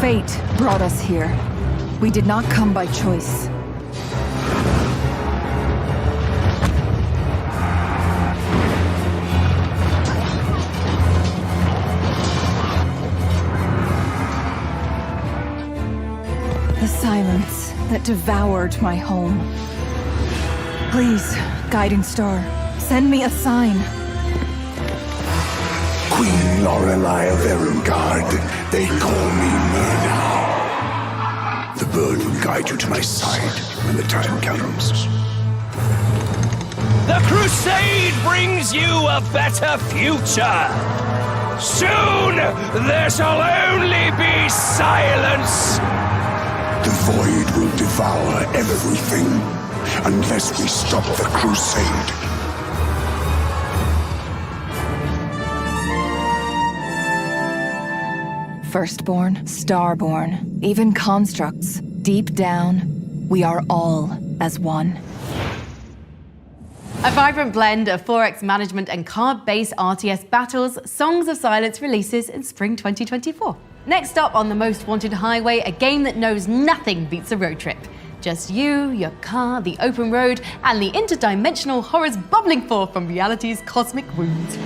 Fate brought us here. We did not come by choice. The silence that devoured my home. Please, guiding star, send me a sign. Queen Lorelei of Erengard, they call me Myrna. The bird will guide you to my side when the time comes. The crusade brings you a better future. Soon, there shall only be silence. The void will devour everything unless we stop the crusade. Firstborn, starborn, even constructs. Deep down, we are all as one. A vibrant blend of 4X management and card-based RTS battles, Songs of Silence releases in spring 2024. Next up on the Most Wanted Highway, a game that knows nothing beats a road trip. Just you, your car, the open road, and the interdimensional horrors bubbling forth from reality's cosmic wounds.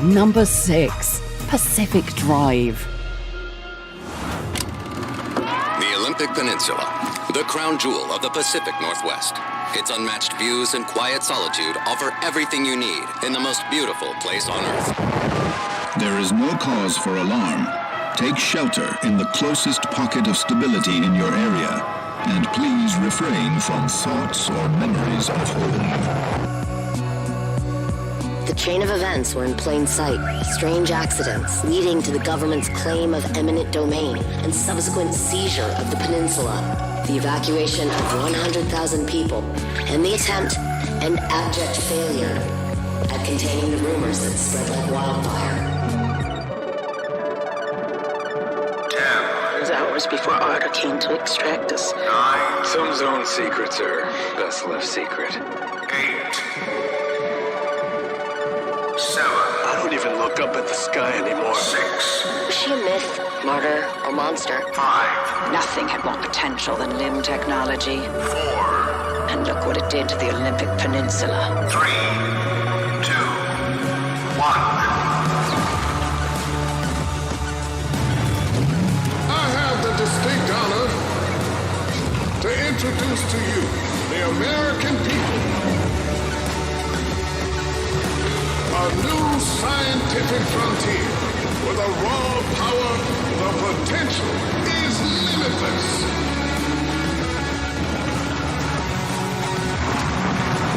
Number 6, Pacific Drive. The Olympic Peninsula, the crown jewel of the Pacific Northwest. Its unmatched views and quiet solitude offer everything you need in the most beautiful place on Earth. There is no cause for alarm. Take shelter in the closest pocket of stability in your area, and please refrain from thoughts or memories of home. The chain of events were in plain sight. Strange accidents leading to the government's claim of eminent domain and subsequent seizure of the peninsula. The evacuation of 100,000 people and the attempt and abject failure at containing the rumors that spread like wildfire. 10. It was hours before Arda came to extract us. 9. Some zone secrets are best left secret. 8. 7. I don't even look up at the sky anymore. 6. Was she a myth, martyr, or monster? 5. Nothing had more potential than limb technology. 4. And look what it did to the Olympic Peninsula. 3. 2. 1. I have the distinct honor to introduce to you the American people. A new scientific frontier with a raw power, the potential is limitless.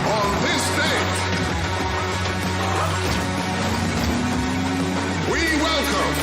On this day, we welcome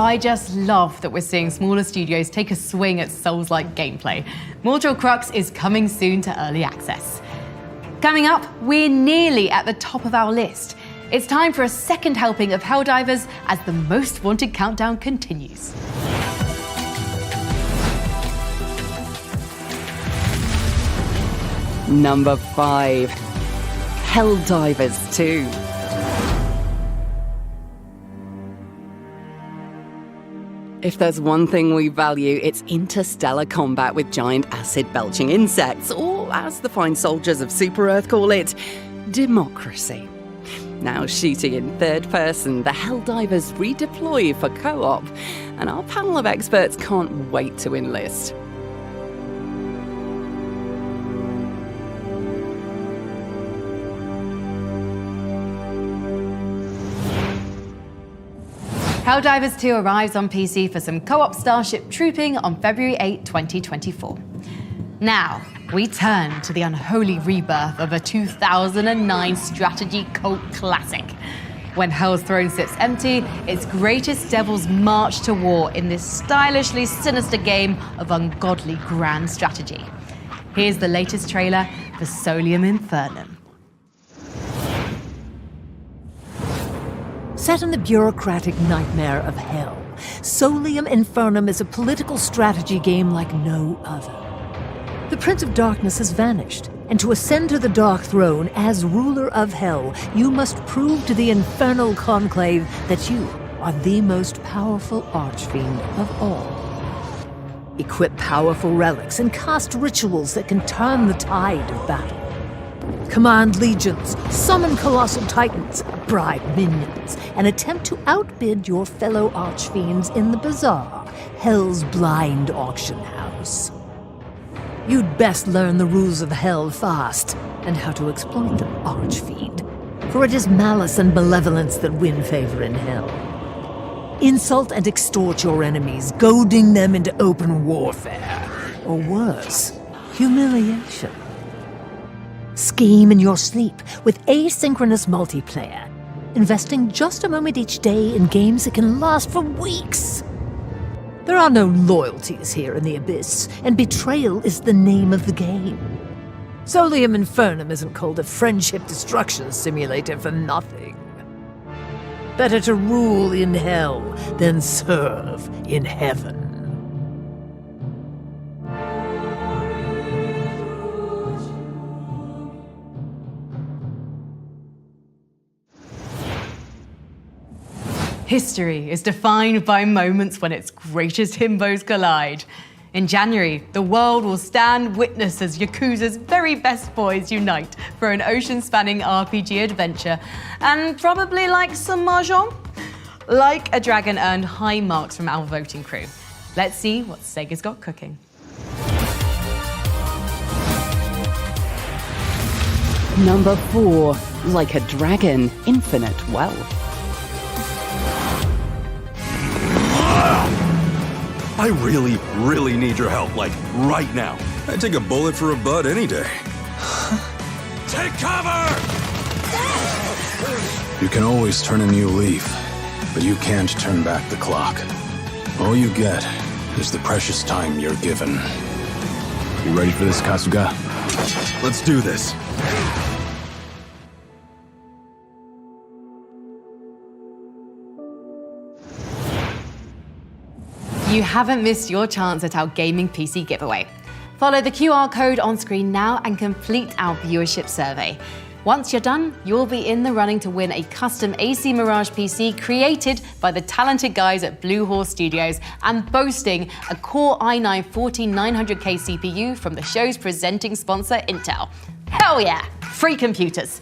I just love that we're seeing smaller studios take a swing at Souls-like gameplay. Mortal Crux is coming soon to early access. Coming up, we're nearly at the top of our list. It's time for a second helping of Helldivers as the most wanted countdown continues. Number 5, Helldivers 2. If there's one thing we value, it's interstellar combat with giant acid-belching insects, or as the fine soldiers of Super Earth call it, democracy. Now shooting in third person, the Helldivers redeploy for co-op, and our panel of experts can't wait to enlist. Helldivers 2 arrives on PC for some co-op Starship trooping on February 8, 2024. Now, we turn to the unholy rebirth of a 2009 strategy cult classic. When Hell's throne sits empty, its greatest devils march to war in this stylishly sinister game of ungodly grand strategy. Here's the latest trailer for Solium Infernum. Set in the bureaucratic nightmare of hell, Solium Infernum is a political strategy game like no other. The Prince of Darkness has vanished, and to ascend to the Dark Throne as ruler of hell, you must prove to the infernal conclave that you are the most powerful archfiend of all. Equip powerful relics and cast rituals that can turn the tide of battle. Command legions, summon colossal titans, bribe minions, and attempt to outbid your fellow archfiends in the bazaar, Hell's blind auction house. You'd best learn the rules of hell fast, and how to exploit them, archfiend, for it is malice and malevolence that win favor in hell. Insult and extort your enemies, goading them into open warfare, or worse, humiliation. Scheme in your sleep with asynchronous multiplayer, investing just a moment each day in games that can last for weeks. There are no loyalties here in the Abyss, and betrayal is the name of the game. Solium Infernum isn't called a friendship destruction simulator for nothing. Better to rule in hell than serve in heaven. History is defined by moments when its greatest himbos collide. In January, the world will stand witness as Yakuza's very best boys unite for an ocean-spanning RPG adventure, and probably like some mahjong. Like a Dragon earned high marks from our voting crew. Let's see what Sega's got cooking. Number 4, Like a Dragon, Infinite Wealth. I really, really need your help, like, right now. I'd take a bullet for a bud any day. Take cover! You can always turn a new leaf, but you can't turn back the clock. All you get is the precious time you're given. You ready for this, Kasuga? Let's do this. You haven't missed your chance at our gaming PC giveaway. Follow the QR code on screen now and complete our viewership survey. Once you're done, you'll be in the running to win a custom AC Mirage PC created by the talented guys at Blue Horse Studios and boasting a Core i9-14900K CPU from the show's presenting sponsor, Intel. Hell yeah, free computers.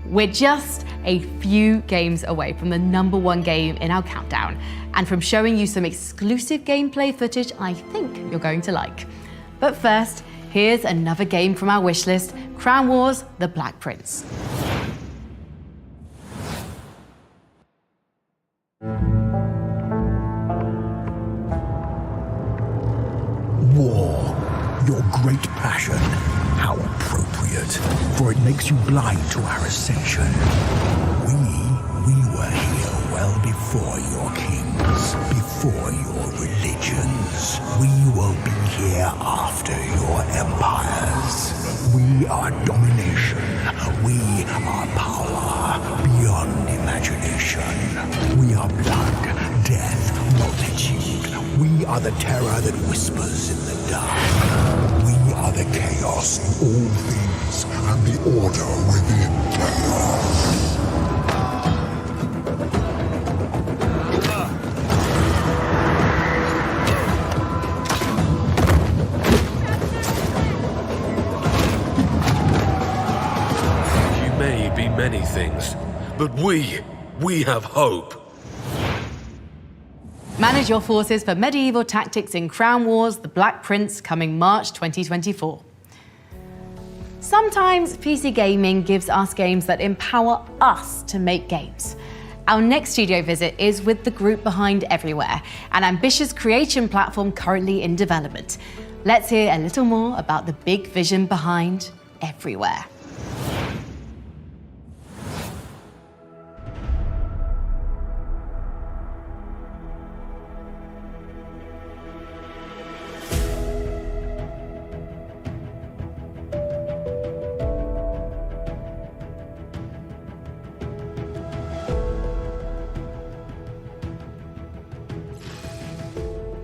We're just a few games away from the #1 game in our countdown, and from showing you some exclusive gameplay footage I think you're going to like. But first, here's another game from our wishlist, Crown Wars: The Black Prince. War, your great passion. How appropriate, for it makes you blind to our ascension. We were here well before your kings, before your religions. We will be here after your empires. We are domination. We are power beyond imagination. We are blood, death, multitude. We are the terror that whispers in the dark. We are the chaos in all things and the order within chaos. Many things, but we have hope. Manage your forces for medieval tactics in Crown Wars: The Black Prince, coming March 2024. Sometimes PC gaming gives us games that empower us to make games. Our next studio visit is with the group behind Everywhere, an ambitious creation platform currently in development. Let's hear a little more about the big vision behind Everywhere.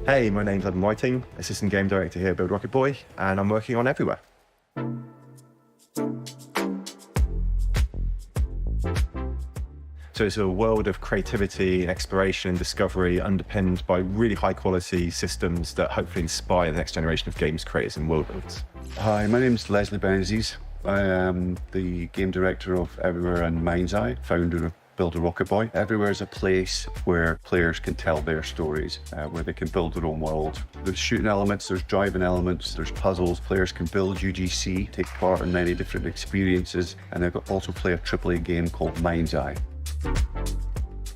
Hey, my name's Adam Whiting, Assistant Game Director here at Build Rocket Boy, and I'm working on Everywhere. So it's a world of creativity and exploration and discovery underpinned by really high quality systems that hopefully inspire the next generation of games creators and world builders. Hi, my name's Leslie Benaziz. I am the game director of Everywhere and Mind's Eye, founder of Build a Rocket Boy. Everywhere is a place where players can tell their stories, where they can build their own world. There's shooting elements, there's driving elements, there's puzzles. Players can build UGC, take part in many different experiences, and they can also play a AAA game called Mind's Eye.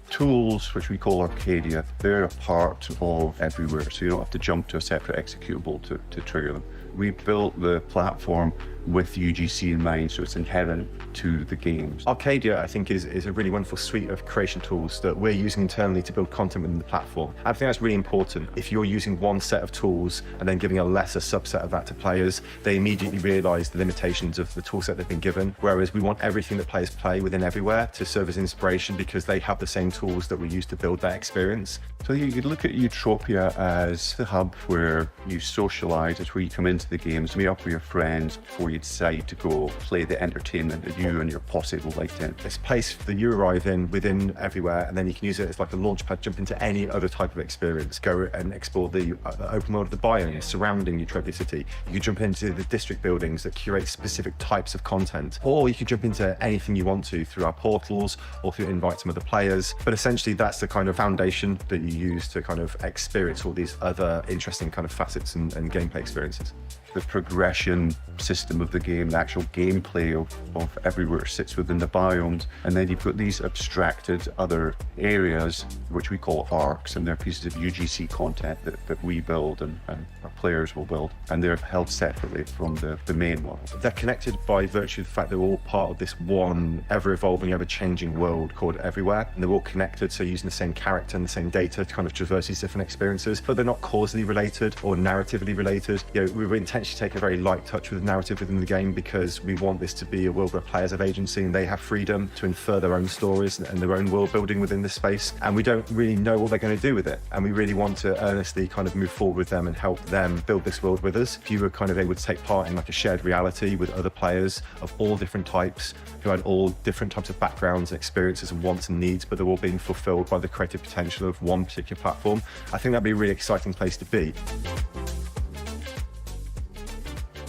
Tools, which we call Arcadia, they're a part of Everywhere, so you don't have to jump to a separate executable to trigger them. We built the platform with UGC in mind, so it's inherent to the games. Arcadia, I think, is a really wonderful suite of creation tools that we're using internally to build content within the platform. I think that's really important. If you're using one set of tools and then giving a lesser subset of that to players, they immediately realize the limitations of the tool set they've been given, whereas we want everything that players play within Everywhere to serve as inspiration because they have the same tools that we use to build that experience. So you could look at Utopia as the hub where you socialize. It's where you come into the games, meet up with your friends before you decide to go play the entertainment that you and your posse will like to. It's a place that you arrive in within Everywhere, and then you can use it as like a launch pad, jump into any other type of experience. Go and explore the open world of the biomes surrounding Utopia City. You can jump into the district buildings that curate specific types of content, or you can jump into anything you want to through our portals or through invite some other players. But essentially that's the kind of foundation that you use to kind of experience all these other interesting kind of facets and gameplay experiences. The progression system of the game, the actual gameplay of Everywhere sits within the biomes, and then you've got these abstracted other areas which we call arcs, and they're pieces of UGC content that we build and our players will build, and they're held separately from the main world. They're connected by virtue of the fact they're all part of this one ever-evolving, ever-changing world called Everywhere, and they're all connected, so using the same character and the same data to kind of traverse these different experiences, but they're not causally related or narratively related. You know, we were intentionally take a very light touch with the narrative within the game because we want this to be a world where players have agency and they have freedom to infer their own stories and their own world building within this space, and we don't really know what they're going to do with it, and we really want to earnestly kind of move forward with them and help them build this world with us. If you were kind of able to take part in like a shared reality with other players of all different types who had all different types of backgrounds and experiences and wants and needs, but they're all being fulfilled by the creative potential of one particular platform, I think that'd be a really exciting place to be.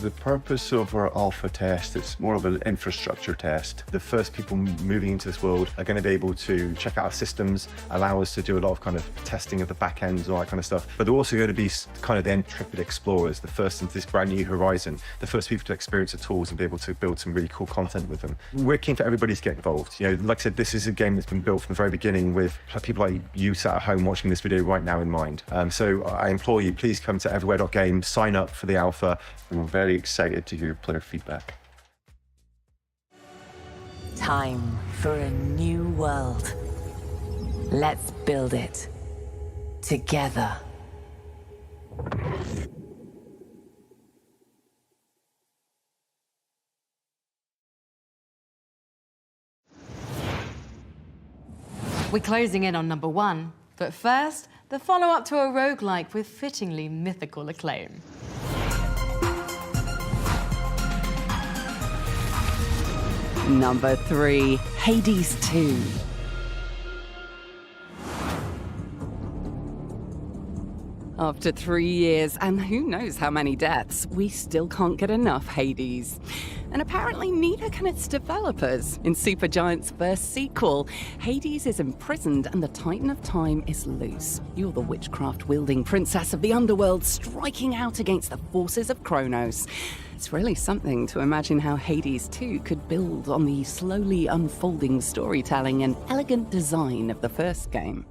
The purpose of our alpha test, it's more of an infrastructure test. The first people moving into this world are going to be able to check out our systems, allow us to do a lot of kind of testing of the back ends and all that kind of stuff. But they're also going to be kind of the intrepid explorers, the first into this brand new horizon, the first people to experience the tools and be able to build some really cool content with them. We're keen for everybody to get involved. You know, like I said, this is a game that's been built from the very beginning with people like you sat at home watching this video right now in mind. So I implore you, please come to everywhere.game, sign up for the alpha. We're very excited to hear player feedback. Time for a new world. Let's build it. Together. We're closing in on number 1, but first, the follow-up to a roguelike with fittingly mythical acclaim. Number 3, Hades 2. After 3 years, and who knows how many deaths, we still can't get enough Hades. And apparently neither can its developers. In Supergiant's first sequel, Hades is imprisoned and the Titan of Time is loose. You're the witchcraft-wielding princess of the underworld striking out against the forces of Kronos. It's really something to imagine how Hades 2 could build on the slowly unfolding storytelling and elegant design of the first game.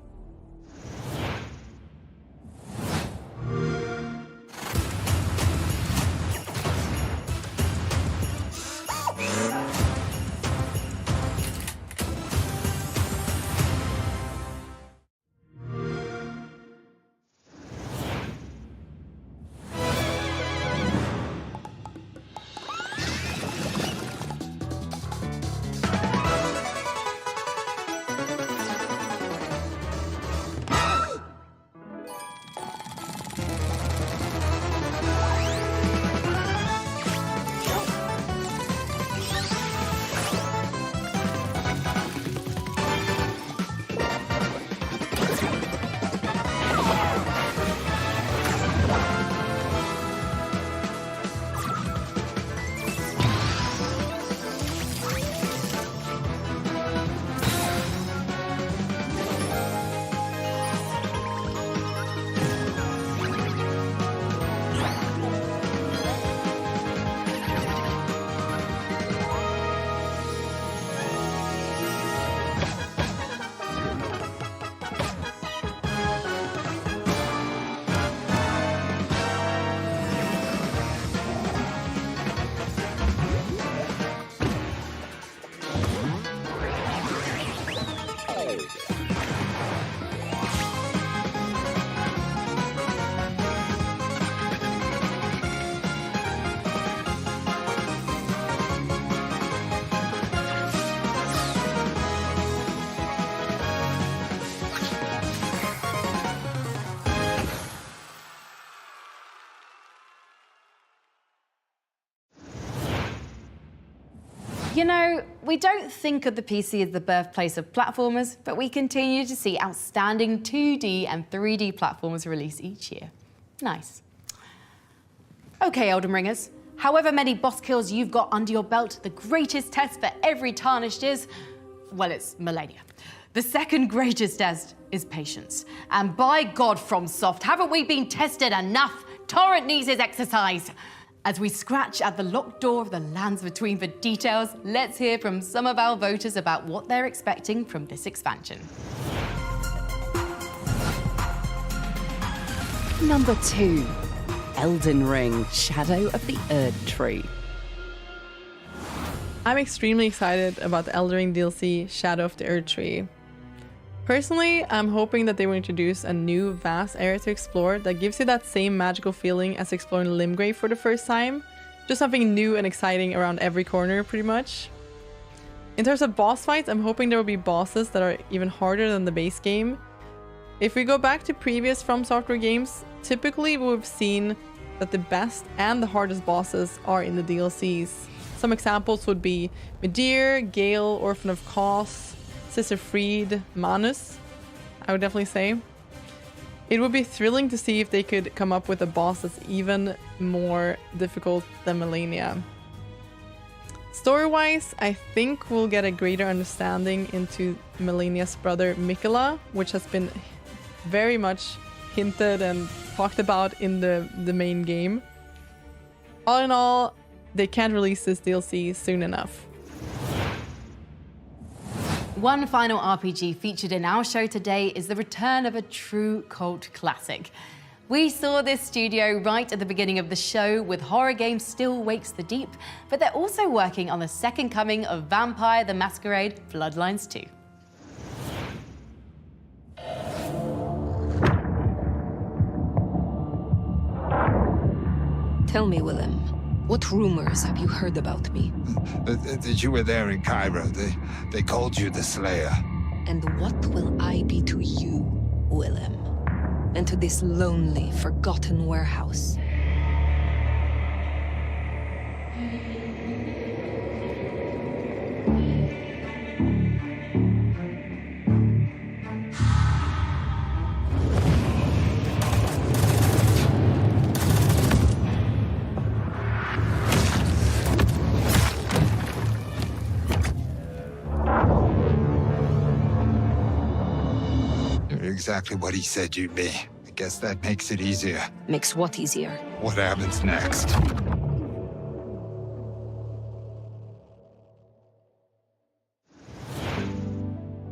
You know, we don't think of the PC as the birthplace of platformers, but we continue to see outstanding 2D and 3D platformers release each year. Nice. Okay, Elden Ringers. However many boss kills you've got under your belt, the greatest test for every tarnished is, well, it's Millennia. The second greatest test is patience. And by God, FromSoft, haven't we been tested enough? Torrent needs his exercise. As we scratch at the locked door of the lands between for details, let's hear from some of our voters about what they're expecting from this expansion. Number 2, Elden Ring, Shadow of the Erdtree. I'm extremely excited about the Elden Ring DLC, Shadow of the Erdtree. Personally, I'm hoping that they will introduce a new vast area to explore that gives you that same magical feeling as exploring Limgrave for the first time. Just something new and exciting around every corner, pretty much. In terms of boss fights, I'm hoping there will be bosses that are even harder than the base game. If we go back to previous From Software games, typically we've seen that the best and the hardest bosses are in the DLCs. Some examples would be Midir, Gale, Orphan of Kos, Sister Fried, Manus, I would definitely say. It would be thrilling to see if they could come up with a boss that's even more difficult than Millennia. Story-wise, I think we'll get a greater understanding into Millennia's brother Miquella, which has been very much hinted and talked about in the main game. All in all, they can't release this DLC soon enough. One final RPG featured in our show today is the return of a true cult classic. We saw this studio right at the beginning of the show with horror game Still Wakes the Deep, but they're also working on the second coming of Vampire the Masquerade Bloodlines 2. Tell me, Willem, what rumors have you heard about me? That you were there in Cairo. They called you the Slayer. And what will I be to you, Willem? And to this lonely, forgotten warehouse? Exactly what he said you'd be. I guess that makes it easier. Makes what easier? What happens next?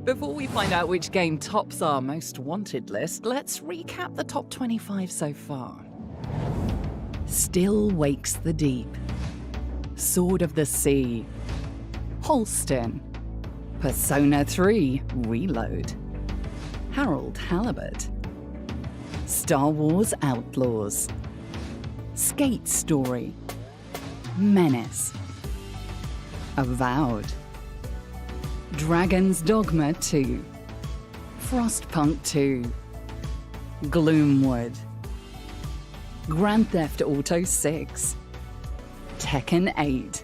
Before we find out which game tops our most wanted list, let's recap the top 25 so far. Still Wakes the Deep, Sword of the Sea, Holston, Persona 3 Reload, Harold Halibut, Star Wars Outlaws, Skate Story, Menace, Avowed, Dragon's Dogma 2, Frostpunk 2, Gloomwood, Grand Theft Auto 6, Tekken 8,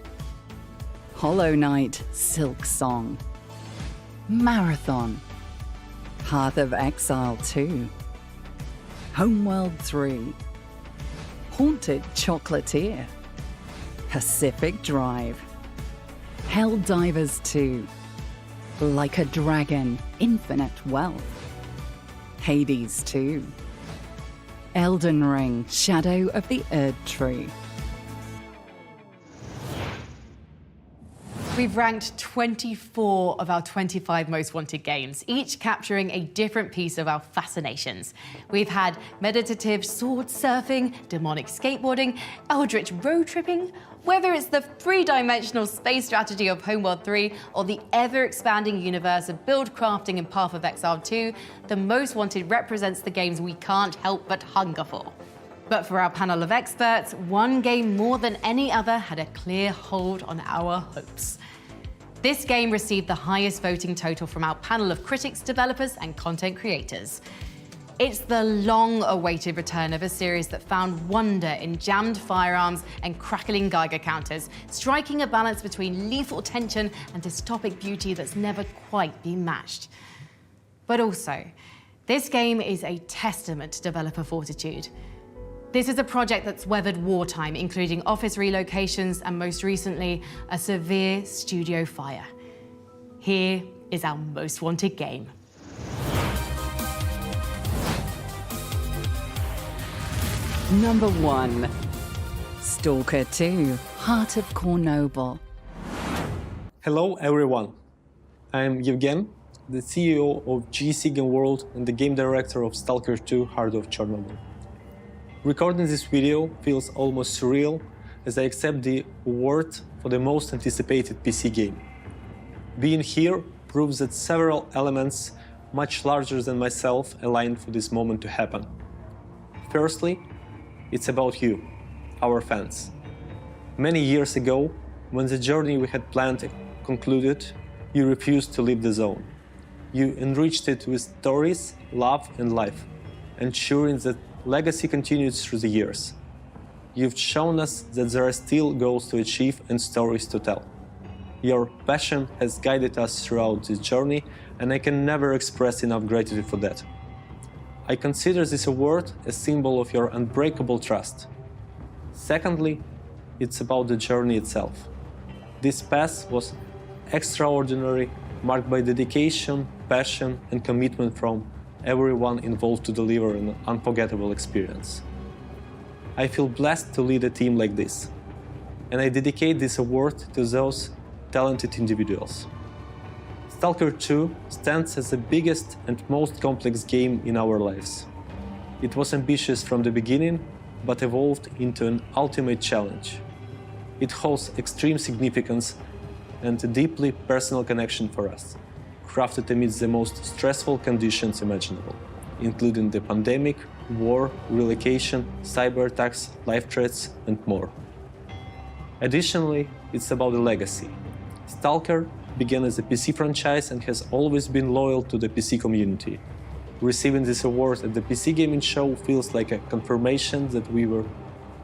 Hollow Knight Silk Song, Marathon, Path of Exile 2, Homeworld 3, Haunted Chocolatier, Pacific Drive, Helldivers 2, Like a Dragon, Infinite Wealth, Hades 2, Elden Ring, Shadow of the Erd Tree. We've ranked 24 of our 25 most wanted games, each capturing a different piece of our fascinations. We've had meditative sword surfing, demonic skateboarding, eldritch road tripping, whether it's the three-dimensional space strategy of Homeworld 3 or the ever-expanding universe of build crafting in Path of Exile 2, the most wanted represents the games we can't help but hunger for. But for our panel of experts, one game more than any other had a clear hold on our hopes. This game received the highest voting total from our panel of critics, developers, and content creators. It's the long-awaited return of a series that found wonder in jammed firearms and crackling Geiger counters, striking a balance between lethal tension and dystopic beauty that's never quite been matched. But also, this game is a testament to developer fortitude. This is a project that's weathered wartime, including office relocations and most recently, a severe studio fire. Here is our most wanted game. Number 1, Stalker 2, Heart of Chernobyl. Hello everyone, I'm Evgen, the CEO of GC Game World and the game director of Stalker 2, Heart of Chernobyl. Recording this video feels almost surreal as I accept the award for the most anticipated PC game. Being here proves that several elements much larger than myself aligned for this moment to happen. Firstly, it's about you, our fans. Many years ago, when the journey we had planned concluded, you refused to leave the zone. You enriched it with stories, love, and life, ensuring that legacy continues through the years. You've shown us that there are still goals to achieve and stories to tell. Your passion has guided us throughout this journey, and I can never express enough gratitude for that. I consider this award a symbol of your unbreakable trust. Secondly, it's about the journey itself. This path was extraordinary, marked by dedication, passion, and commitment from everyone involved to deliver an unforgettable experience. I feel blessed to lead a team like this, and I dedicate this award to those talented individuals. Stalker 2 stands as the biggest and most complex game in our lives. It was ambitious from the beginning, but evolved into an ultimate challenge. It holds extreme significance and a deeply personal connection for us, crafted amidst the most stressful conditions imaginable, including the pandemic, war, relocation, cyber attacks, life threats, and more. Additionally, it's about the legacy. Stalker began as a PC franchise and has always been loyal to the PC community. Receiving this award at the PC Gaming Show feels like a confirmation that we will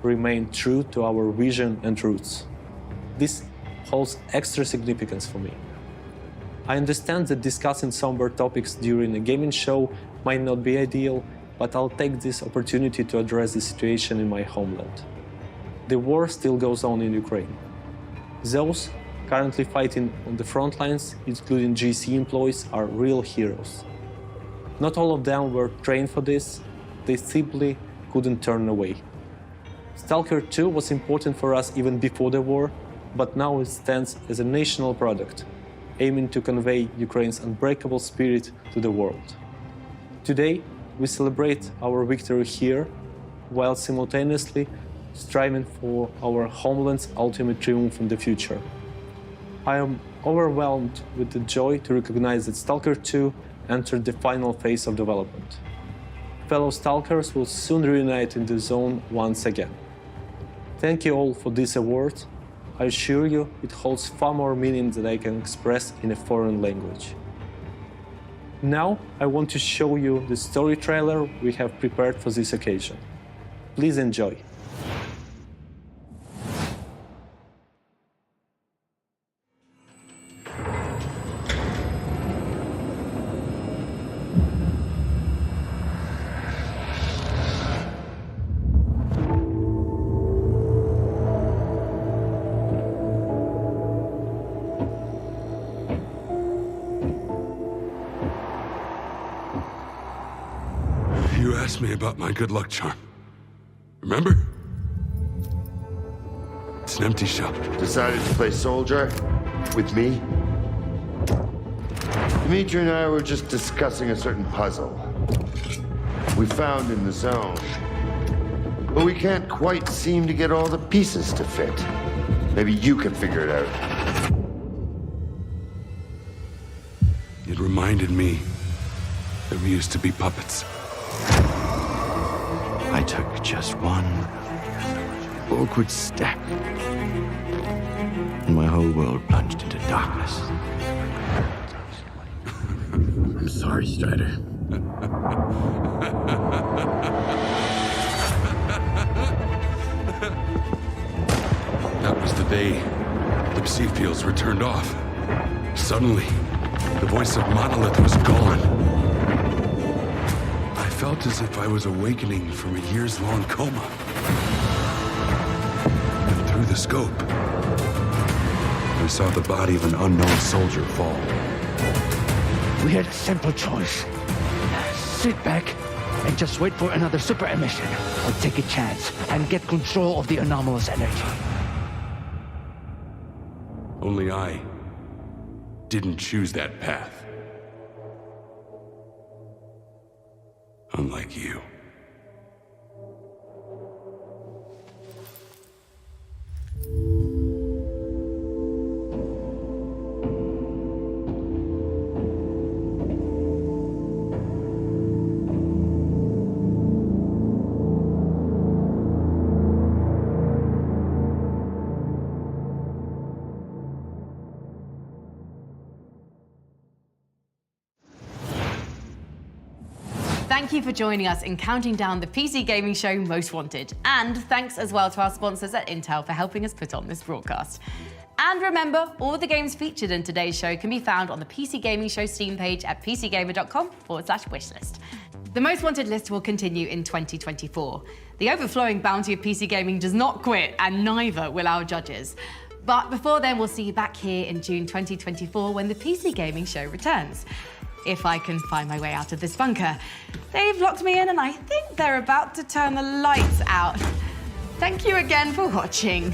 remain true to our vision and roots. This holds extra significance for me. I understand that discussing somber topics during a gaming show might not be ideal, but I'll take this opportunity to address the situation in my homeland. The war still goes on in Ukraine. Those currently fighting on the front lines, including GC employees, are real heroes. Not all of them were trained for this, they simply couldn't turn away. Stalker 2 was important for us even before the war, but now it stands as a national product, aiming to convey Ukraine's unbreakable spirit to the world. Today, we celebrate our victory here, while simultaneously striving for our homeland's ultimate triumph in the future. I am overwhelmed with the joy to recognize that Stalker 2 entered the final phase of development. Fellow Stalkers will soon reunite in the zone once again. Thank you all for this award. I assure you it holds far more meaning than I can express in a foreign language. Now I want to show you the story trailer we have prepared for this occasion. Please enjoy. You asked me about my good luck charm. Remember? It's an empty shell. Decided to play soldier? With me? Dimitri and I were just discussing a certain puzzle we found in the zone. But we can't quite seem to get all the pieces to fit. Maybe you can figure it out. It reminded me that we used to be puppets. I took just one awkward step, and my whole world plunged into darkness. I'm sorry, Strider. That was the day the psi fields were turned off. Suddenly, the voice of Monolith was gone. I felt as if I was awakening from a years-long coma. And through the scope, we saw the body of an unknown soldier fall. We had a simple choice. Sit back and just wait for another super emission, or take a chance and get control of the anomalous energy. Only I didn't choose that path. Unlike you. Thank you for joining us in counting down the PC gaming show Most Wanted. And thanks as well to our sponsors at Intel for helping us put on this broadcast. And remember, all the games featured in today's show can be found on the PC Gaming Show Steam page at pcgamer.com/wishlist. The Most Wanted list will continue in 2024. The overflowing bounty of PC gaming does not quit, and neither will our judges. But before then, we'll see you back here in June 2024 when the PC Gaming Show returns. If I can find my way out of this bunker. They've locked me in and I think they're about to turn the lights out. Thank you again for watching.